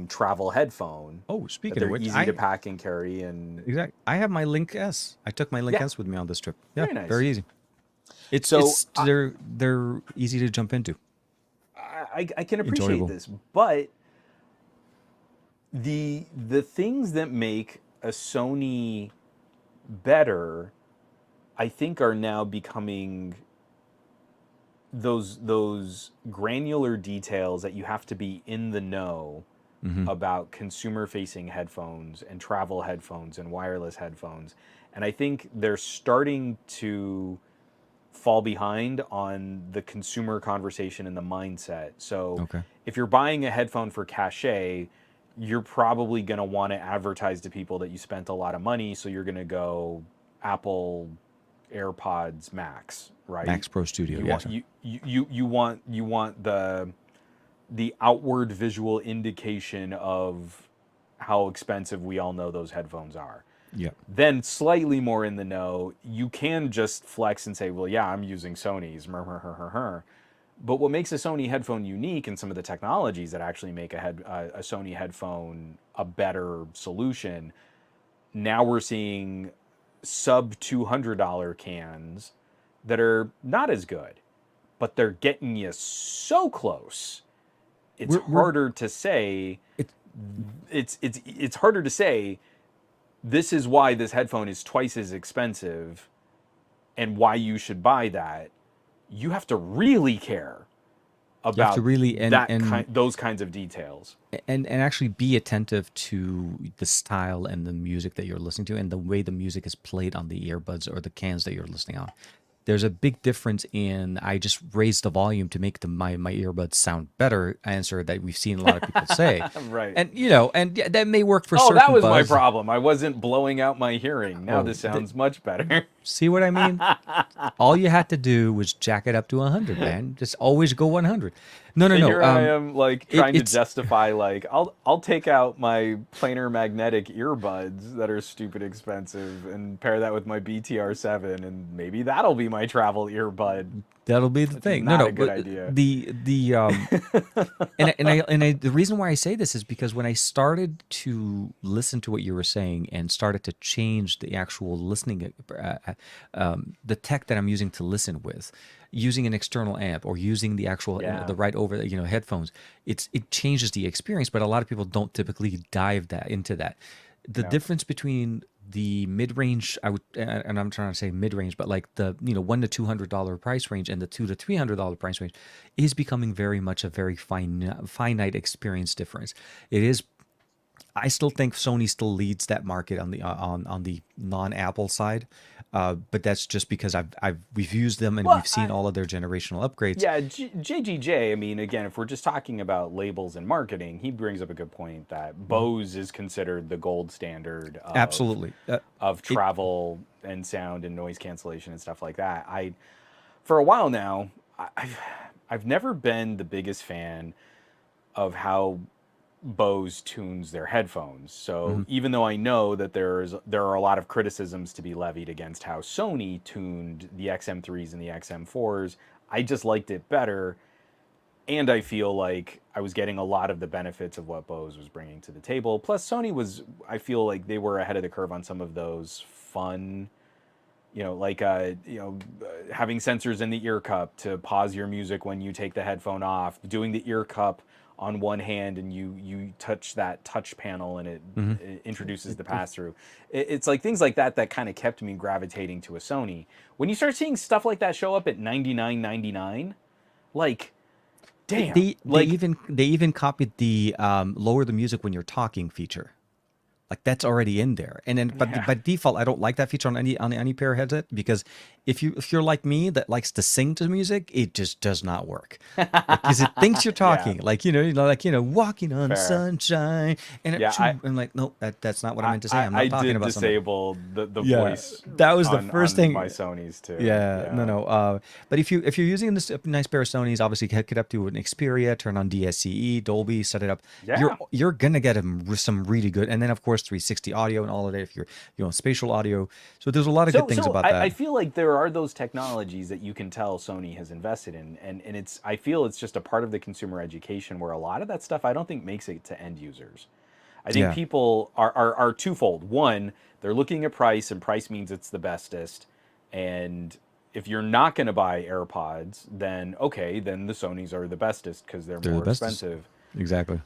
travel headphone.
Oh,
That
speaking of
they're
which,
easy to pack and carry, and
exactly. I have my Link S. I took my Link
Yeah.
S with me on this trip. Yeah,
Very nice.
very easy.
So,
They're easy to jump into.
I can appreciate
Enjoyable.
this, but the things that make a Sony better, I think, are now becoming those granular details that you have to be in the know about consumer facing headphones and travel headphones and wireless headphones. And I think they're starting to fall behind on the consumer conversation and the mindset. So
Okay.
if you're buying a headphone for cachet, you're probably going to want to advertise to people that you spent a lot of money, so you're going to go Apple AirPods Max, right?
Max Pro Studio.
You
Yeah.
want you want the outward visual indication of how expensive we all know those headphones are.
Yeah.
Then slightly more in the know, you can just flex and say, well, yeah, I'm using Sony's. But what makes a Sony headphone unique, and some of the technologies that actually make a Sony headphone a better solution, now we're seeing sub $200 cans that are not as good, but they're getting you so close. It's harder to say. It's harder to say, this is why this headphone is twice as expensive and why you should buy that. You have to really care about those kinds of details.
And actually be attentive to the style and the music that you're listening to and the way the music is played on the earbuds or the cans that you're listening on. There's a big difference in, I just raised the volume to make my earbuds sound better answer that we've seen a lot of people say.
Right.
And, and that may work for
Oh,
certain
that was my
buzz.
problem. I wasn't blowing out my hearing. Now this sounds much better.
See what I mean? All you had to do was jack it up to 100, man. Just always go 100. No.
Here I am, like, trying to
it's-
justify, like, I'll take out my planar magnetic earbuds that are stupid expensive and pair that with my BTR7, and maybe that'll be my travel earbud.
That'll be the
which is
thing.
not
No,
a good
but
idea.
the reason why I say this is because when I started to listen to what you were saying and started to change the actual listening, the tech that I'm using to listen with, using an external amp or using the actual
Yeah.
the right over headphones, it changes the experience. But a lot of people don't typically dive into that. The
No.
difference between the mid-range, and I'm trying to say mid-range, but like the $100 to $200 price range and the $200 to $300 price range is becoming very much a very finite experience difference. It is. I still think Sony still leads that market on the non-Apple side, but that's just because we've used them and
Well,
we've seen all of their generational upgrades.
yeah, JGJ, I mean, again, if we're just talking about labels and marketing, he brings up a good point that Bose is considered the gold standard
Absolutely,
of travel and sound and noise cancellation and stuff like that. For a while now, I've never been the biggest fan of how Bose tunes their headphones. So even though I know that there are a lot of criticisms to be levied against how Sony tuned the XM3s and the XM4s, I just liked it better. And I feel like I was getting a lot of the benefits of what Bose was bringing to the table. Plus, I feel like they were ahead of the curve on some of those fun, like having sensors in the ear cup to pause your music when you take the headphone off, doing the ear cup on one hand and you touch that touch panel and it introduces the pass-through. It's like things like that kind of kept me gravitating to a Sony. When you start seeing stuff like that show up at $99.99, like, damn.
They even copied the lower the music when you're talking feature. Like that's already in there, and then but by default, I don't like that feature on any pair of headset because if you're like me that likes to sing to music, it just does not work because it thinks you're talking, like walking on sunshine, and I'm like, nope, that's not what I meant to say. I'm not talking about something.
I did disable the voice.
That was the first thing.
My Sony's too.
No. But if you're using this nice pair of Sonys, obviously hook it up to an Xperia, turn on DSCE, Dolby, set it up.
Yeah.
You're gonna get some really good, and then of course 360 audio and all of that if you're spatial audio. So there's a lot of good things about that.
I feel like there are those technologies that you can tell Sony has invested in, and I feel it's just a part of the consumer education where a lot of that stuff I don't think makes it to end users. I think people are twofold. One, they're looking at price, and price means it's the bestest. And if you're not going to buy AirPods, then then the Sonys are the bestest because they're more expensive.
Exactly.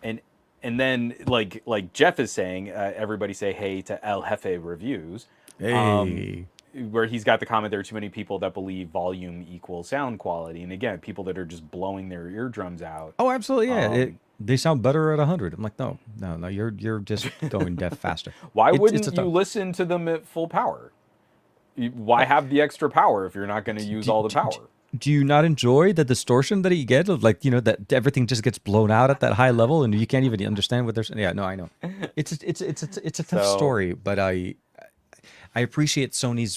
And then, like Jeff is saying, everybody say hey to El Jefe Reviews.
Hey.
Where he's got the comment, there are too many people that believe volume equals sound quality. And again, people that are just blowing their eardrums out.
Oh, absolutely, yeah. They sound better at 100. I'm like, no, you're just going deaf faster.
Why wouldn't you listen to them at full power? Why have the extra power if you're not going to use all the power?
Do you not enjoy the distortion that you get of that everything just gets blown out at that high level and you can't even understand what they're saying? Yeah, no, I know. It's a tough story, but I appreciate Sony's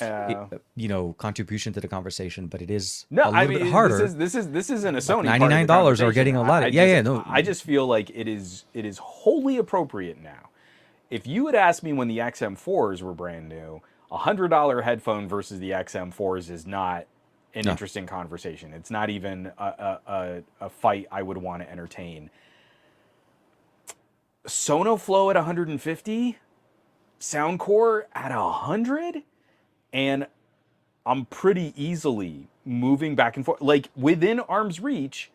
contribution to the conversation, but it is a little bit harder.
This isn't a Sony.
$99 are getting a lot of
I just feel like it is wholly appropriate now. If you had asked me when the XM4s were brand new, $100 headphone versus the XM4s is not an interesting conversation. It's not even a fight I would want to entertain. Sonoflow at 150, SoundCore at 100, and I'm pretty easily moving back and forth. Like within arm's reach,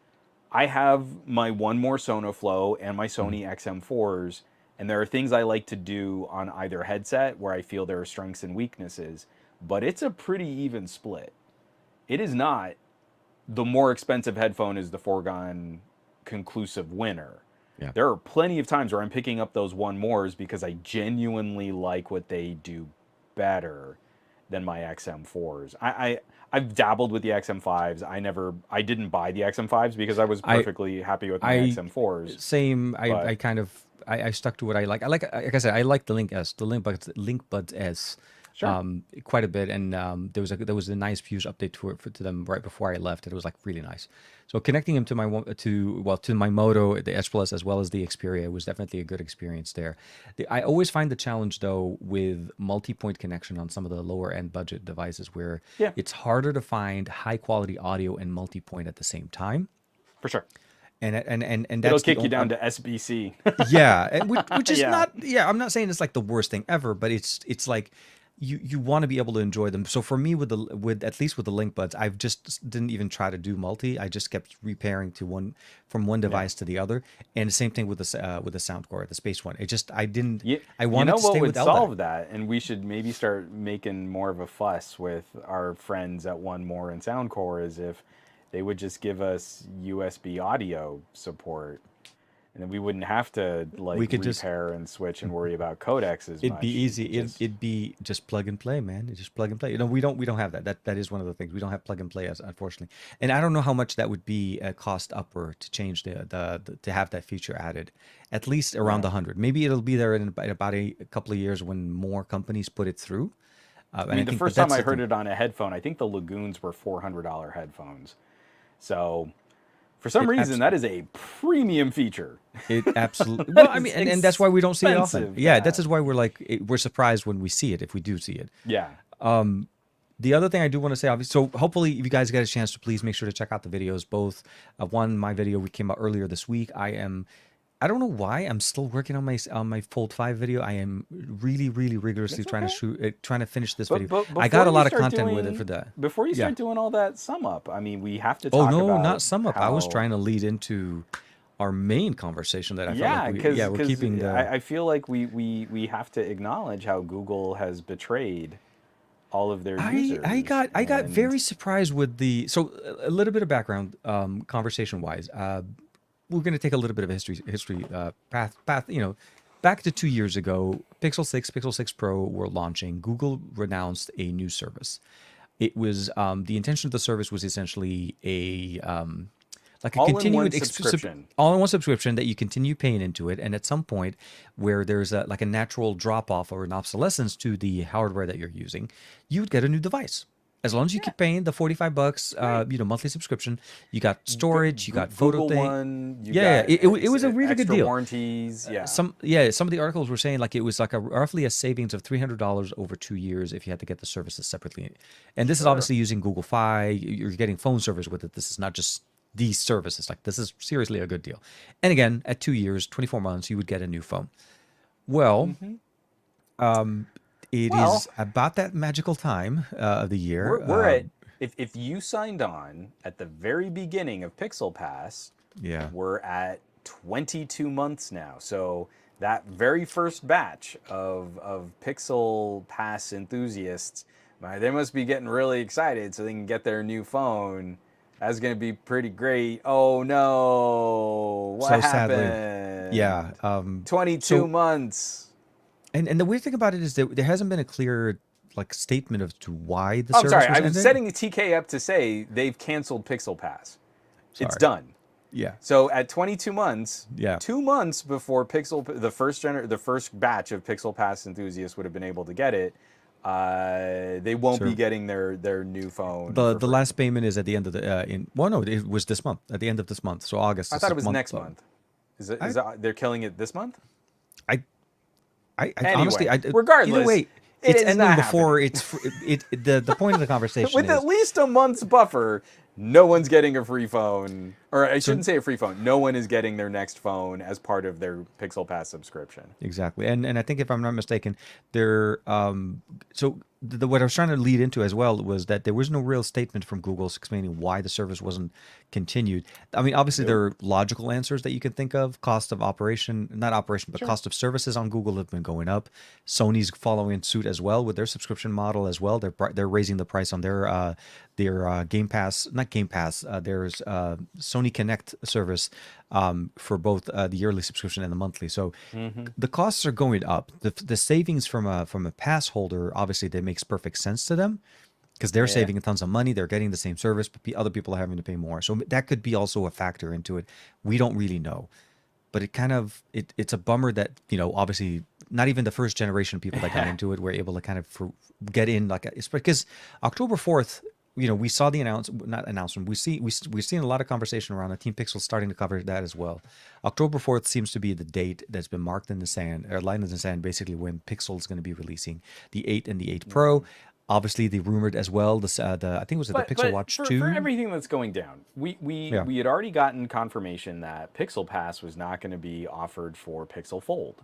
I have my one more Sonoflow and my Sony XM4s, and there are things I like to do on either headset where I feel there are strengths and weaknesses, but it's a pretty even split. It is not the more expensive headphone is the foregone conclusive winner. Yeah. There are plenty of times where I'm picking up those one mores because I genuinely like what they do better than my XM4s. I've dabbled with the XM5s. I didn't buy the XM5s because I was perfectly happy with my XM4s.
Same. I stuck to what I like. Like I said, I like the Link S, the Link Buds S.
Sure.
quite a bit, and there was a nice Fuse update to them right before I left. It was like really nice. So connecting them to my Moto, the S Plus, as well as the Xperia was definitely a good experience there. I always find the challenge though with multi-point connection on some of the lower end budget devices where
Yeah,
it's harder to find high quality audio and multi-point at the same time.
for sure.
And
It'll
that's the
kick you down to SBC.
yeah, and which is
Yeah.
not, yeah, I'm not saying it's like the worst thing ever, but it's like you want to be able to enjoy them. So for me with at least with the Link Buds, I've just didn't even try to do multi. I just kept repairing from one
Yeah.
device to the other, and the same thing with the SoundCore, the Space One. It just I didn't
You,
I
you
wanted
know
to
what
stay
would
with LDAC.
solve that? And we should maybe start making more of a fuss with our friends at One More and SoundCore is if they would just give us USB audio support. And then we wouldn't have to like
We could just
repair and switch and worry about codecs as
it'd
much.
be easy.
Just,
It'd be just plug and play, man. It's just plug and play. We don't have that. That is one of the things. We don't have plug and play, as unfortunately. And I don't know how much that would be a cost upper to change the to have that feature added. At least around
yeah.
100. Maybe it'll be there in about a couple of years when more companies put it through.
I
And
mean, the
think
first
that
time
that's
I
the
heard
thing.
it on a headphone, I think the Lagoons were $400 headphones. So for some
It
reason, that is a premium feature.
It absolutely.
That
Well, I
is
mean, and that's why we don't see it often.
expensive,
Yeah,
that.
that's just why we're surprised when we see it, if we do see it.
Yeah.
The other thing I do want to say, obviously, so hopefully, if you guys get a chance to please make sure to check out the videos. Both my video we came out earlier this week. I don't know why I'm still working on my Fold 5 video. I am really, really rigorously
That's
trying to
okay.
trying to finish this
But,
video.
but
I got
before
a
you
lot of
start
content with it
doing,
for that.
before you
Yeah.
start doing all that sum up, I mean, we have to
Oh
talk
no,
about
not sum up. I was
how.
trying to lead into our main conversation that I felt
Yeah,
like
because
we're keeping the.
I feel like we have to acknowledge how Google has betrayed all of their users.
I got
And
very surprised with the so a little bit of background conversation wise. We're going to take a little bit of a history path. Back to 2 years ago, Pixel 6, Pixel 6 Pro were launching. Google announced a new service. It was the intention of the service was essentially a like a
all-in-one
continued
subscription.
all-in-one subscription that you continue paying into it, and at some point where there's like a natural drop-off or an obsolescence to the hardware that you're using, you would get a new device. As long as you keep paying the $45, monthly subscription, you got storage, you got photo
Google
thing.
One. You
Yeah,
got
it was a really good
extra
deal.
warranties. Yeah.
Some of the articles were saying like it was like roughly a savings of $300 over 2 years if you had to get the services separately. And this is obviously using Google Fi. You're getting phone service with it. This is not just these services. Like this is seriously a good deal. And again, at 2 years, 24 months, you would get a new phone. Well, it
Well,
is about that magical time of the year.
we're at if you signed on at the very beginning of Pixel Pass,
Yeah.
we're at 22 months now. So that very first batch of Pixel Pass enthusiasts, they must be getting really excited so they can get their new phone. That's going to be pretty great. Oh no. What
So sadly,
happened?
yeah.
22
so-
months.
And the weird thing about it is that there hasn't been a clear like statement as to why the
I'm
service
sorry.
was
I'm
ending.
setting the TK up to say they've canceled Pixel Pass. It's
Sorry.
done.
Yeah.
So at 22 months,
Yeah.
2 months before the first batch of Pixel Pass enthusiasts would have been able to get it, they won't
Sure.
be getting their new phone.
The
for free.
last payment is at the end of the no, it was this month, at the end of this month. So August.
I
is
thought
the
it was next month. Is it? They're killing it this month?
I
Anyway,
honestly,
regardless,
either way,
it
it's
is
ending
not
before the point of the conversation
With
is
at least a month's buffer, no one's getting a free phone. Or I shouldn't say a free phone. No one is getting their next phone as part of their Pixel Pass subscription.
exactly. And I think if I'm not mistaken, there so what I was trying to lead into as well was that there was no real statement from Google explaining why the service wasn't continued. I mean, obviously there are logical answers that you can think of. Cost of operation, not operation, but cost of services on Google have been going up. Sony's following suit as well with their subscription model as well. They're raising the price on their Game Pass, not Game Pass. There's Sony Connect service for both the yearly subscription and the monthly. So the costs are going up. The savings from a pass holder, obviously, that makes perfect sense to them because they're saving tons of money. They're getting the same service, but other people are having to pay more. So that could be also a factor into it. We don't really know, but it's a bummer that obviously not even the first generation people that got into it were able to kind of get in. Like, it's because October 4th, we saw the announcement. We've seen a lot of conversation around it. Team Pixel starting to cover that as well. October 4th seems to be the date that's been marked in the sand, or lined in the sand, basically when Pixel is going to be releasing the 8 and the 8 Pro. Obviously, they rumored as well I think it was the Pixel Watch 2.
For everything that's going down, we had already gotten confirmation that Pixel Pass was not going to be offered for Pixel Fold.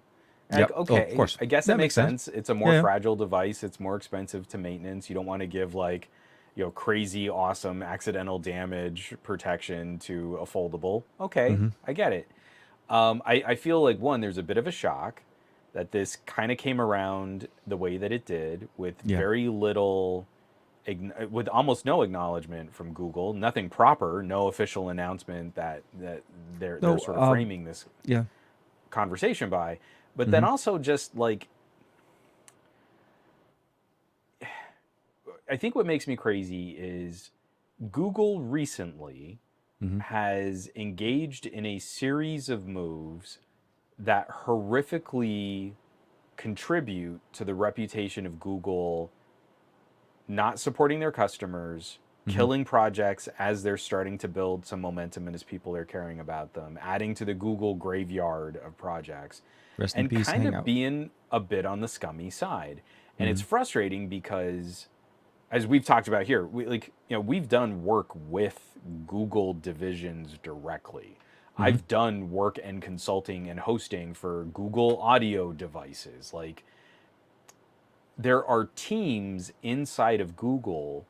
Like, okay,
of course.
I guess that makes sense. It's a more fragile device. It's more expensive to maintenance. You don't want to give like, crazy, awesome, accidental damage protection to a foldable. Okay, I get it. I feel like, one, there's a bit of a shock that this kind of came around the way that it did, with very little, with almost no acknowledgement from Google, nothing proper, no official announcement that they're sort of framing this conversation by. But then also just like, I think what makes me crazy is Google recently has engaged in a series of moves that horrifically contribute to the reputation of Google not supporting their customers, killing projects as they're starting to build some momentum and as people are caring about them, adding to the Google graveyard of projects, and kind of being a bit on the scummy side. And it's frustrating because, as we've talked about here, we've done work with Google divisions directly. I've done work and consulting and hosting for Google audio devices. Like, there are teams inside of Google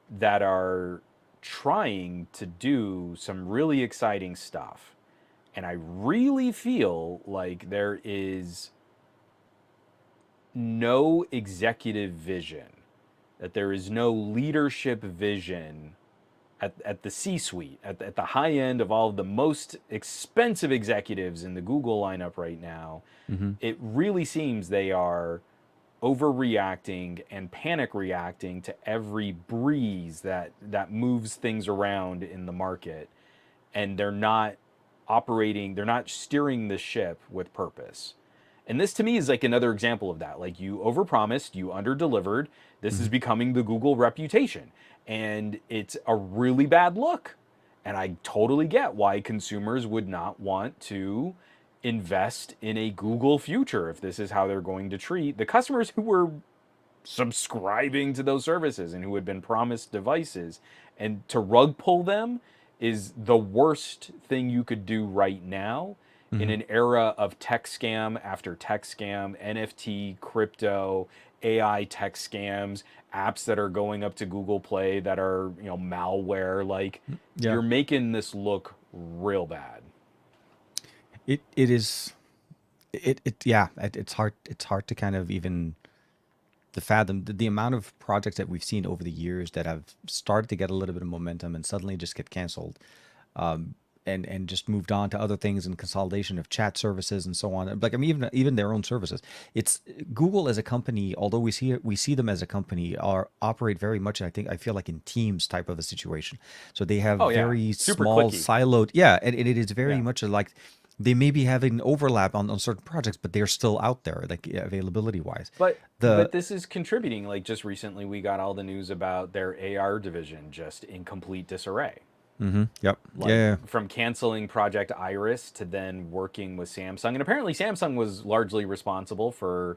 that are trying to do some really exciting stuff. And I really feel like there is no executive vision, that there is no leadership vision at the C-suite, at the high end of all of the most expensive executives in the Google lineup right now. It really seems they are overreacting and panic reacting to every breeze that moves things around in the market. And they're not steering the ship with purpose. And this to me is like another example of that. Like, you overpromised, you underdelivered. This is becoming the Google reputation. And it's a really bad look. And I totally get why consumers would not want to invest in a Google future if this is how they're going to treat the customers who were subscribing to those services and who had been promised devices. And to rug pull them is the worst thing you could do right now in an era of tech scam after tech scam, NFT, crypto, AI tech scams, apps that are going up to Google Play that are, malware. Like, you're making this look real bad.
It's hard to kind of even fathom the amount of projects that we've seen over the years that have started to get a little bit of momentum and suddenly just get canceled, and just moved on to other things and consolidation of chat services and so on. Like, I mean, even their own services. It's Google as a company, although we see them as a company, operate very much, I feel like, in teams type of a situation. So they have very
super
small
clicky.
siloed, and it is very much like they may be having overlap on certain projects, but they're still out there, like, availability wise.
But this is contributing. Like, just recently we got all the news about their AR division just in complete disarray.
Yep.
Like, from canceling Project Iris to then working with Samsung, and apparently Samsung was largely responsible for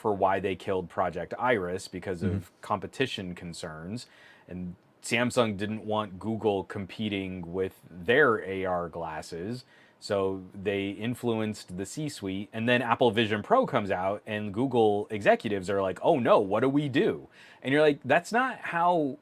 why they killed Project Iris because of competition concerns, and Samsung didn't want Google competing with their AR glasses, so they influenced the C-suite. And then Apple Vision Pro comes out, and Google executives are like, "Oh no, what do we do?" And you're like, "That's not how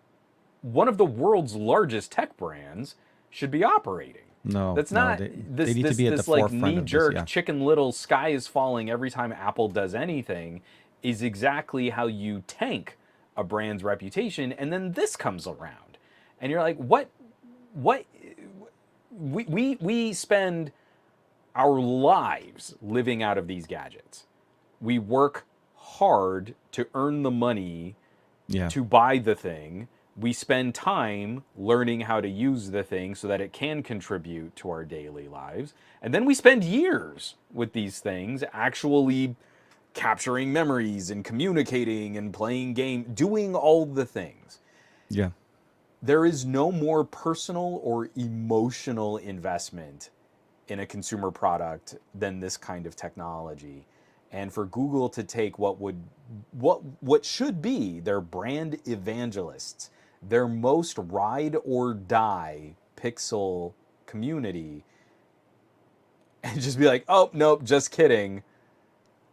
one of the world's largest tech brands should be operating."
No,
that's not.
They need to be at the
like
forefront of this,
knee-jerk Chicken Little sky is falling every time Apple does anything is exactly how you tank a brand's reputation. And then this comes around, and you're like, what? We spend our lives living out of these gadgets. We work hard to earn the money to buy the thing. We spend time learning how to use the thing so that it can contribute to our daily lives. And then we spend years with these things actually capturing memories and communicating and playing game, doing all the things.
Yeah.
There is no more personal or emotional investment in a consumer product than this kind of technology. And for Google to take what should be their brand evangelists, their most ride or die Pixel community, and just be like, oh, nope, just kidding.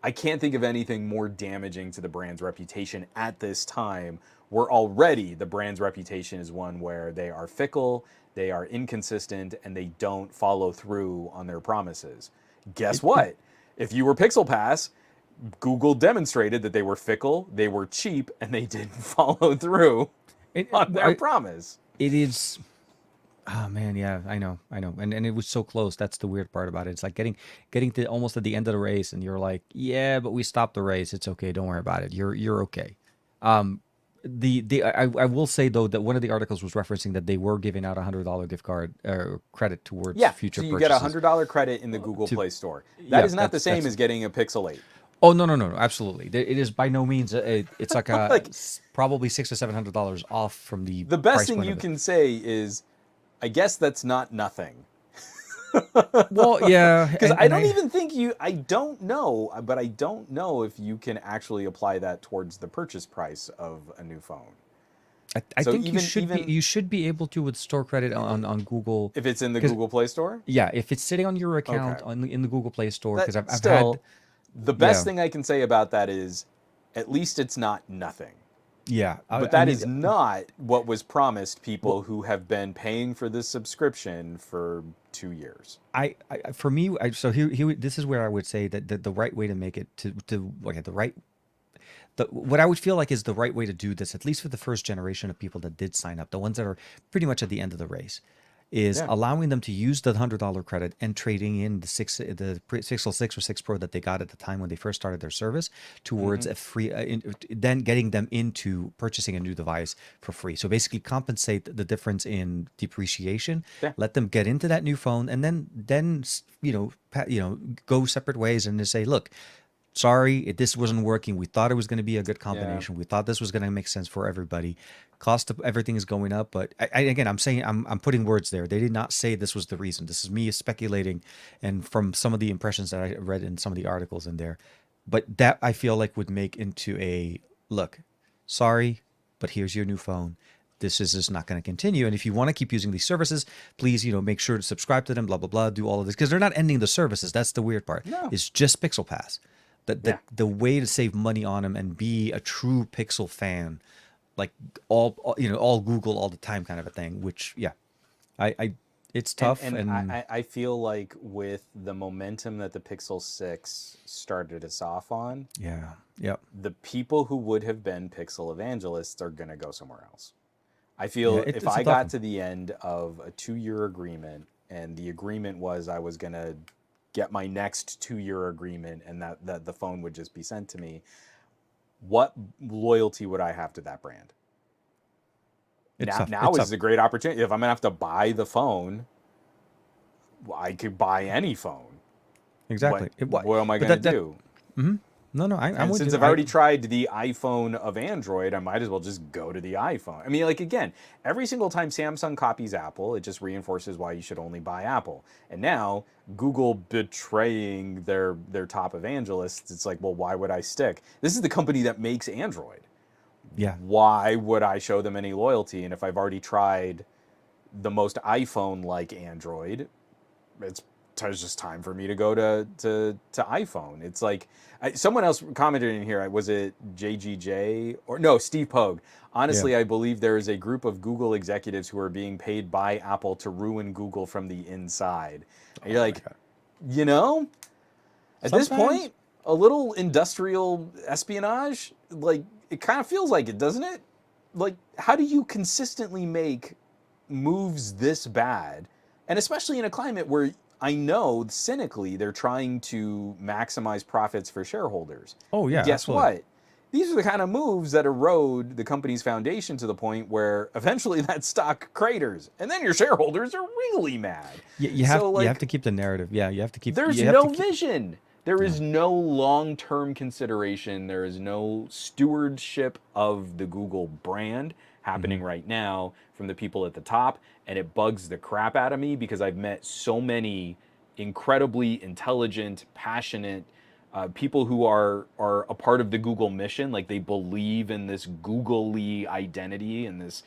I can't think of anything more damaging to the brand's reputation at this time, where already the brand's reputation is one where they are fickle, they are inconsistent, and they don't follow through on their promises. Guess what? If you were Pixel Pass, Google demonstrated that they were fickle, they were cheap, and they didn't follow through on their promise.
It is. Oh man, yeah, I know, and it was so close. That's the weird part about it. It's like getting to almost at the end of the race, and you're like, yeah, but we stopped the race. It's okay. Don't worry about it. You're okay. I will say though that one of the articles was referencing that they were giving out $100 gift card credit towards future
so you
purchases.
get $100 credit in the Google Play Store. That is not the same as getting a Pixel 8.
Oh no, absolutely. It is by no means. It's like a probably $600 or $700 off from the.
The best thing you can say is, I guess that's not nothing.
Well, yeah,
because I don't know, but I don't know if you can actually apply that towards the purchase price of a new phone.
I think you should be able to with store credit on Google
if it's in the Google Play Store.
Yeah, if it's sitting on your account in the Google Play Store, because I've
had the best thing I can say about that is, at least it's not nothing.
Yeah,
but that is not what was promised people who have been paying for this subscription for 2 years.
For me, so here, this is where I would say that the right way to make it what I would feel like is the right way to do this, at least for the first generation of people that did sign up, the ones that are pretty much at the end of the race, is allowing them to use the $100 credit and trading in the Pixel 6 or 6 Pro that they got at the time when they first started their service towards a free, then getting them into purchasing a new device for free. So basically compensate the difference in depreciation, let them get into that new phone, and then go separate ways and just say, look, sorry, this wasn't working. We thought it was going to be a good combination. We thought this was going to make sense for everybody. Cost of everything is going up, but I'm putting words there. They did not say this was the reason. This is me speculating, and from some of the impressions that I read in some of the articles in there. But that I feel like would make into a look. Sorry, but here's your new phone. This is just not going to continue. And if you want to keep using these services, please, make sure to subscribe to them. Blah blah blah. Do all of this because they're not ending the services. That's the weird part. No. It's just Pixel Pass. The way to save money on them and be a true Pixel fan, like all Google all the time kind of a thing. Which it's tough.
And I feel like with the momentum that the Pixel 6 started us off on, the people who would have been Pixel evangelists are gonna go somewhere else. I feel if I got to the end of a 2-year agreement and the agreement was I was gonna get my next 2-year agreement and that the phone would just be sent to me, loyalty would I have to that brand? Now is a great opportunity. If I'm gonna have to buy the phone, I could buy any phone.
Exactly.
What am I gonna do?
Mm-hmm. No, I'm with you.
Since I've already tried the iPhone of Android, I might as well just go to the iPhone. I mean, again, every single time Samsung copies Apple, it just reinforces why you should only buy Apple. And now Google betraying their top evangelists, it's like, well, why would I stick? This is the company that makes Android.
Yeah.
Why would I show them any loyalty? And if I've already tried the most iPhone-like Android, it's just time for me to go to iPhone. It's like someone else commented in here. Was it JGJ or no? Steve Pogue. Honestly, I believe there is a group of Google executives who are being paid by Apple to ruin Google from the inside. And you're like, at this point, a little industrial espionage, like it kind of feels like it, doesn't it? Like, how do you consistently make moves this bad, and especially in a climate where I know cynically they're trying to maximize profits for shareholders.
Oh yeah.
Guess what? these are the kind of moves that erode the company's foundation to the point where eventually that stock craters, and then your shareholders are really mad. So
You have
like,
to keep the narrative. Yeah, you have to keep.
there's
You have to
no
keep.
vision. There
Yeah.
is no long-term consideration. There is no stewardship of the Google brand
Hmm.
happening right now from the people at the top, and it bugs the crap out of me because I've met so many incredibly intelligent, passionate people who are a part of the Google mission. Like, they believe in this Googly identity and this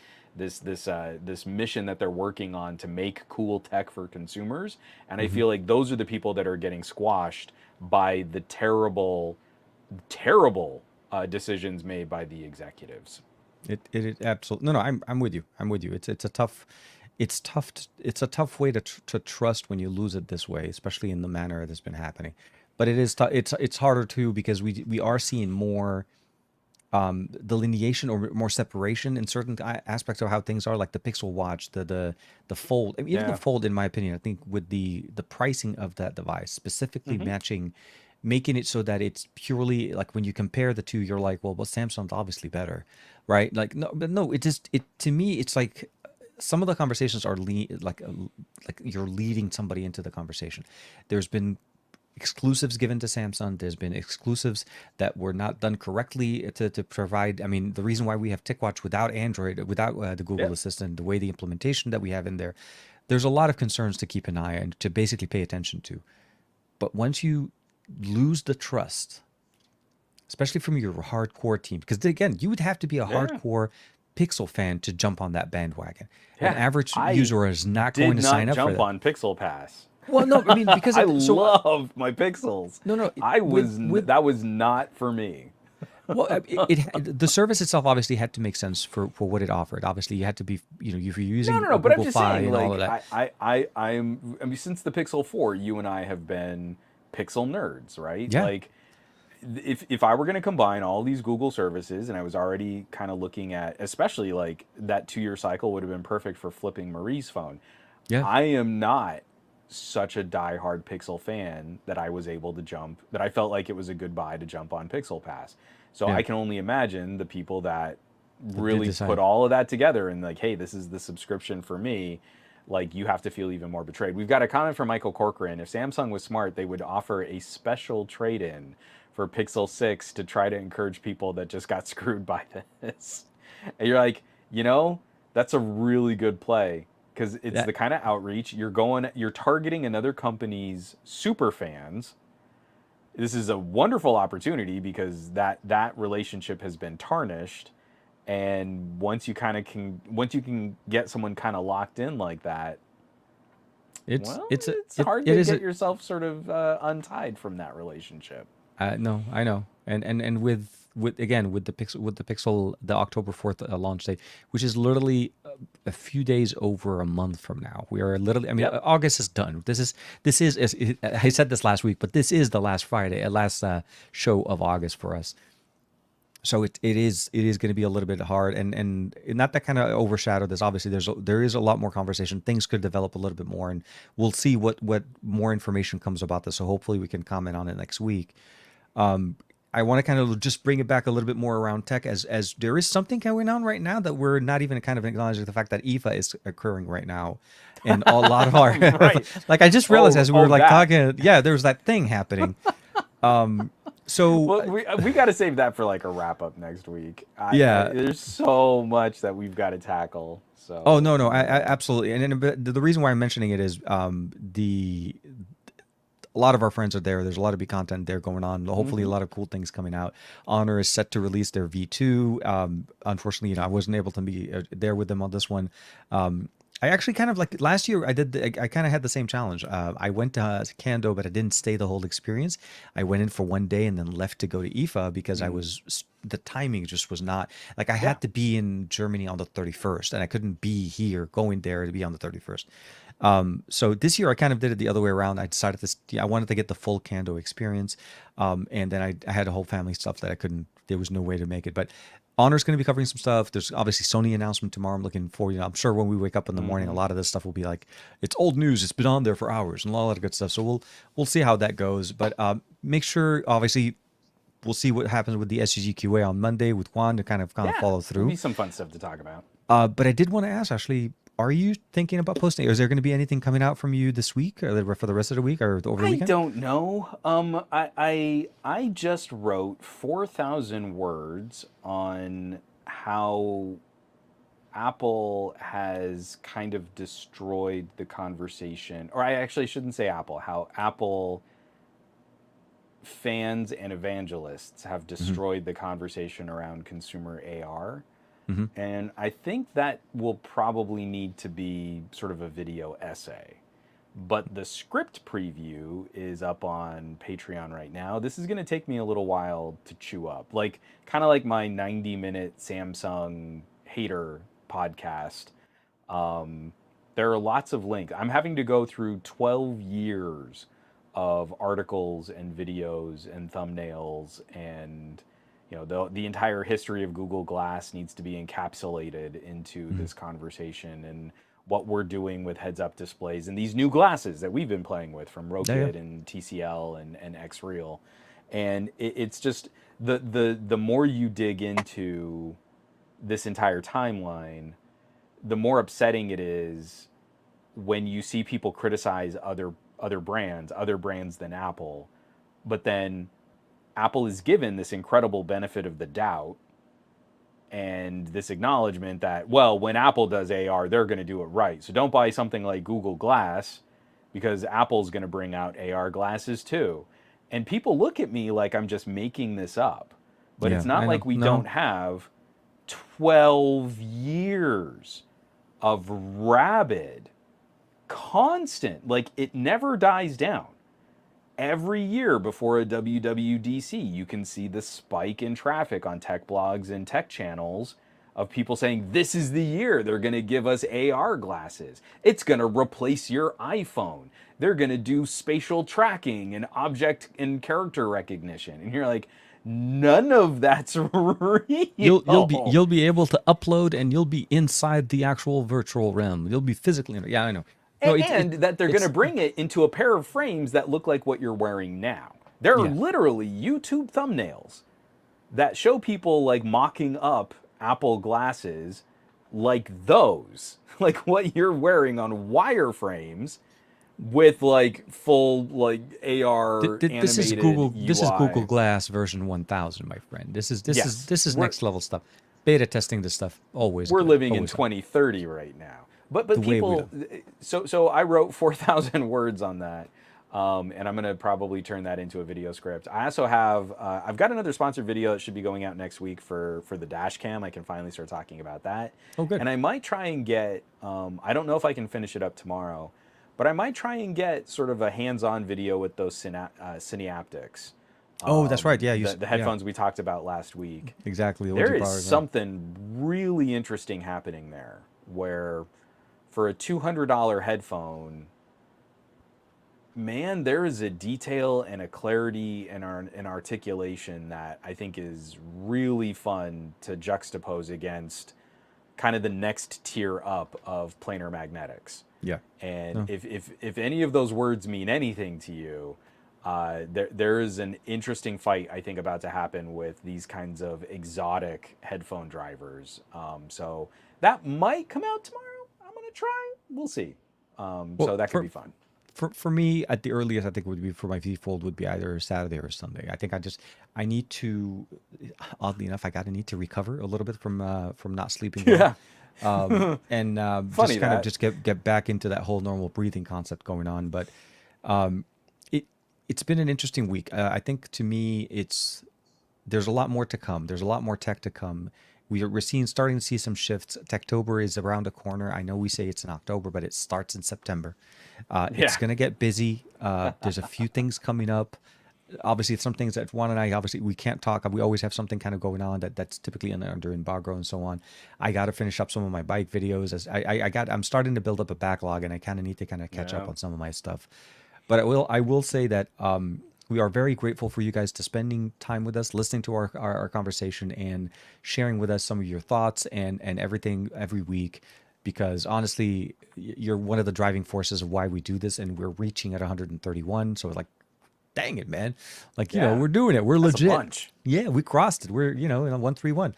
mission that they're working on to make cool tech for consumers. And I
Hmm.
feel like those are the people that are getting squashed by the terrible, terrible decisions made by the executives.
It absolutely no. I'm with you. I'm with you. It's a tough. It's tough. It's a tough way to trust when you lose it this way, especially in the manner that's been happening. But it is. It's harder too because we are seeing more delineation or more separation in certain aspects of how things are, like the Pixel Watch, the Fold. I mean, even the
Yeah.
Fold, in my opinion, I think with the pricing of that device, specifically
Hmm.
matching, making it so that it's purely like when you compare the two, you're like, well, Samsung's obviously better, right? Like no, but no, it just it to me, it's like some of the conversations are like you're leading somebody into the conversation. There's been exclusives given to Samsung. There's been exclusives that were not done correctly to provide. I mean, the reason why we have TicWatch without Android, without the Google
Yep.
Assistant, the way the implementation that we have in there, there's a lot of concerns to keep an eye and to basically pay attention to. But once you lose the trust, especially from your hardcore team, because again, you would have to be a
Yeah.
hardcore Pixel fan to jump on that bandwagon. An
Yeah.
average
I
user is not going
did
to
not
sign up for
jump
that.
on Pixel Pass.
Well, no, I mean because
I
so
loved my Pixels.
no, no, with
That was not for me.
well, the service itself obviously had to make sense for what it offered. Obviously, you had to be, if you're
No,
using
no,
a
no. But I'm
Google
just
Fi
saying,
and all of
like,
that.
I mean, since the Pixel 4, you and I have been Pixel nerds, right?
Yeah,
Like, if I were going to combine all these Google services, and I was already kind of looking at, especially like that 2-year cycle would have been perfect for flipping Marie's phone.
yeah,
I am not such a diehard Pixel fan that I was able to jump, that I felt like it was a good buy to jump on Pixel Pass. So
yeah.
I can only imagine the people that
That did
really put
decide.
all of that together and like, hey, this is the subscription for me. Like, you have to feel even more betrayed. We've got a comment from Michael Corcoran. If Samsung was smart, they would offer a special trade-in for Pixel 6 to try to encourage people that just got screwed by this. And you're like, you know, that's a really good play because it's the
That
kind of outreach you're targeting another company's super fans. This is a wonderful opportunity because that relationship has been tarnished, and once you can get someone kind of locked in like that, well,
it's a
it's hard
it
to
is
get
a
yourself sort of untied from that relationship.
no, I know, and with again with the Pixel, the October 4th launch date, which is literally a few days over a month from now. We are literally, I mean,
Yep.
August is done. I said this last week, but this is the last Friday, last show of August for us. So it is going to be a little bit hard, and not that kind of overshadow this. Obviously, there is a lot more conversation. Things could develop a little bit more, and we'll see what more information comes about this. So hopefully we can comment on it next week. I want to kind of just bring it back a little bit more around tech, as there is something going on right now that we're not even kind of acknowledging the fact that IFA is occurring right now, and a lot of our
Right.
like I just realized as we were like
That.
talking, yeah, there was that thing happening. So
Well, we got to save that for like a wrap up next week.
yeah.
There's so much that we've got to tackle.
Oh
So,
no, no, I absolutely, and but the reason why I'm mentioning it is the a lot of our friends are there. There's a lot of big content there going on. Hopefully, a
mhm.
lot of cool things coming out. Honor is set to release their V2. Unfortunately, I wasn't able to be there with them on this one. I actually kind of like last year. I kind of had the same challenge. I went to Kando, but I didn't stay the whole experience. I went in for one day and then left to go to IFA because the timing just was not like I
Yeah.
had to be in Germany on the 31st and I couldn't be here going there to be on the 31st. So this year I kind of did it the other way around. I decided I wanted to get the full Kando experience. And then I had a whole family stuff that I couldn't, there was no way to make it, but Honor's going to be covering some stuff. There's obviously Sony announcement tomorrow. I'm looking for, I'm sure when we wake up in the morning, a
Hmm.
lot of this stuff will be like, it's old news. It's been on there for hours and a lot of good stuff. So we'll see how that goes, but make sure obviously we'll see what happens with the SGQA on Monday with Juan to kind of
Yeah,
follow
there'll
through.
be some fun stuff to talk about.
But I did want to ask, actually, are you thinking about posting? Is there going to be anything coming out from you this week, or for the rest of the week, or over the
I
weekend?
don't know. I just wrote 4,000 words on how Apple has kind of destroyed the conversation, or I actually shouldn't say Apple, how Apple fans and evangelists have
Mm-hmm.
destroyed the conversation around consumer AR.
Mm-hmm.
And I think that will probably need to be sort of a video essay. But the script preview is up on Patreon right now. This is going to take me a little while to chew up. Like, kind of like my 90-minute Samsung hater podcast. There are lots of links. I'm having to go through 12 years of articles and videos and thumbnails, and the entire history of Google Glass needs to be encapsulated into this conversation, and what we're doing with heads-up displays and these new glasses that we've been playing with from Rokit and TCL and X-Real. And it's just the more you dig into this entire timeline, the more upsetting it is when you see people criticize other brands than Apple, but then Apple is given this incredible benefit of the doubt and this acknowledgement that, well, when Apple does AR, they're going to do it right. So don't buy something like Google Glass because Apple's going to bring out AR glasses too. And people look at me like I'm just making this up. But
Yeah,
it's not
I know.
like we
No.
don't have 12 years of rabid, constant, like it never dies down. Every year before a WWDC, you can see the spike in traffic on tech blogs and tech channels of people saying, this is the year they're going to give us AR glasses. It's going to replace your iPhone. They're going to do spatial tracking and object and character recognition. And you're like, none of that's real.
You'll be able to upload, and you'll be inside the actual virtual realm. You'll be physically. Yeah, I know. No,
And that they're going to bring it into a pair of frames that look like what you're wearing now. There are
Yeah.
literally YouTube thumbnails that show people like mocking up Apple glasses like those, like what you're wearing on wireframes with like full like AR animated
This is Google.
UI.
This is Google Glass version 1000, my friend. This is
We're-
next level stuff. Beta testing this stuff always.
We're
good,
living in
always good.
2030 right now. But
way we
people, so I wrote 4,000 words on that, and I'm gonna probably turn that into a video script. I also have I've got another sponsored video that should be going out next week for the dash cam. I can finally start talking about that.
Oh, good.
And I might try and get I don't know if I can finish it up tomorrow, but I might try and get sort of a hands-on video with those Cineaptics.
Oh, that's right. Yeah,
the headphones we talked about last week.
Exactly. the ones
There
you
is
borrowed, yeah.
something really interesting happening there where for a $200 headphone, man, there is a detail and a clarity and an articulation that I think is really fun to juxtapose against kind of the next tier up of planar magnetics.
Yeah.
And if any of those words mean anything to you, there is an interesting fight, I think, about to happen with these kinds of exotic headphone drivers. So that might come out tomorrow. I'm going to try. We'll see. So that could be fun.
For me, at the earliest, I think would be for my V Fold would be either Saturday or Sunday. I think I need to, oddly enough, I need to recover a little bit from not sleeping well. And
Funny
just kind of
that.
just get back into that whole normal breathing concept going on. But it's been an interesting week. I think to me, there's a lot more to come. There's a lot more tech to come. We're starting to see some shifts. Techtober is around the corner. I know we say it's in October, but it starts in September. It's going to get busy. There's a few things coming up. Obviously, some things that Juan and I, obviously, we can't talk. We always have something kind of going on that's typically under embargo and so on. I got to finish up some of my bike videos. I'm starting to build up a backlog, and I kind of need to kind of catch up on some of my stuff. But I will say that we are very grateful for you guys to spending time with us, listening to our conversation, and sharing with us some of your thoughts and everything every week. Because honestly, you're one of the driving forces of why we do this, and we're reaching at 131. So like dang it, man. Like,
Yeah.
we're doing it. We're
That's a
legit.
bunch.
Yeah, we crossed it. We're, in a 131.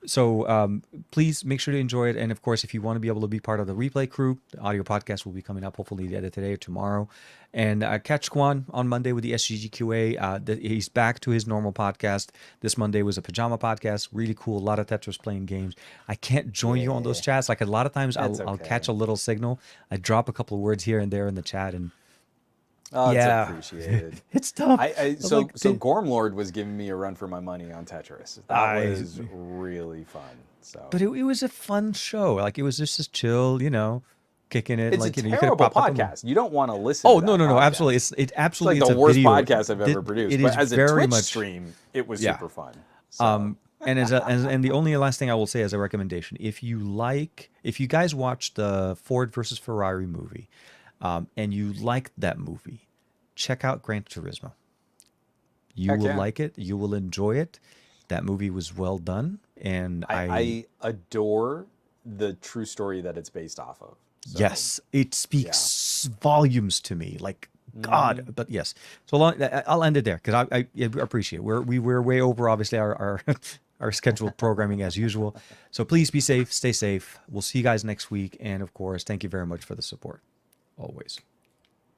So please make sure to enjoy it. And of course, if you want to be able to be part of the replay crew, the audio podcast will be coming up hopefully either today or tomorrow. And catch Juan on Monday with the SGGQA. He's back to his normal podcast. This Monday was a pajama podcast. Really cool. A lot of Tetris playing games. I can't join you on those chats. Like a lot of times I'll catch a little signal. I drop a couple of words here and there in the chat, and
Oh,
yeah,
it's appreciated.
it's tough.
So Gormlord was giving me a run for my money on Tetris. That was really fun. So,
but it was a fun show. Like it was just chill, kicking it.
it's
like
a
you could
terrible
pop up
podcast. You don't want to listen.
Oh
to
no,
that
no,
podcast.
absolutely. It absolutely
It's like the
a
worst
video.
podcast I've ever produced.
It
But
is
as a
very
Twitch
much
stream, it was
Yeah.
super fun. So.
And and the only last thing I will say as a recommendation, if you guys watched the Ford versus Ferrari movie, and you liked that movie, check out Gran Turismo. You
Heck
will
yeah.
like it. You will enjoy it. That movie was well done, and
I adore the true story that it's based off of. So,
yes, it speaks volumes to me. Like God, but yes. So I'll end it there because I appreciate it. We're way over obviously our our scheduled programming as usual. So please be safe, stay safe. We'll see you guys next week, and of course, thank you very much for the support. Always.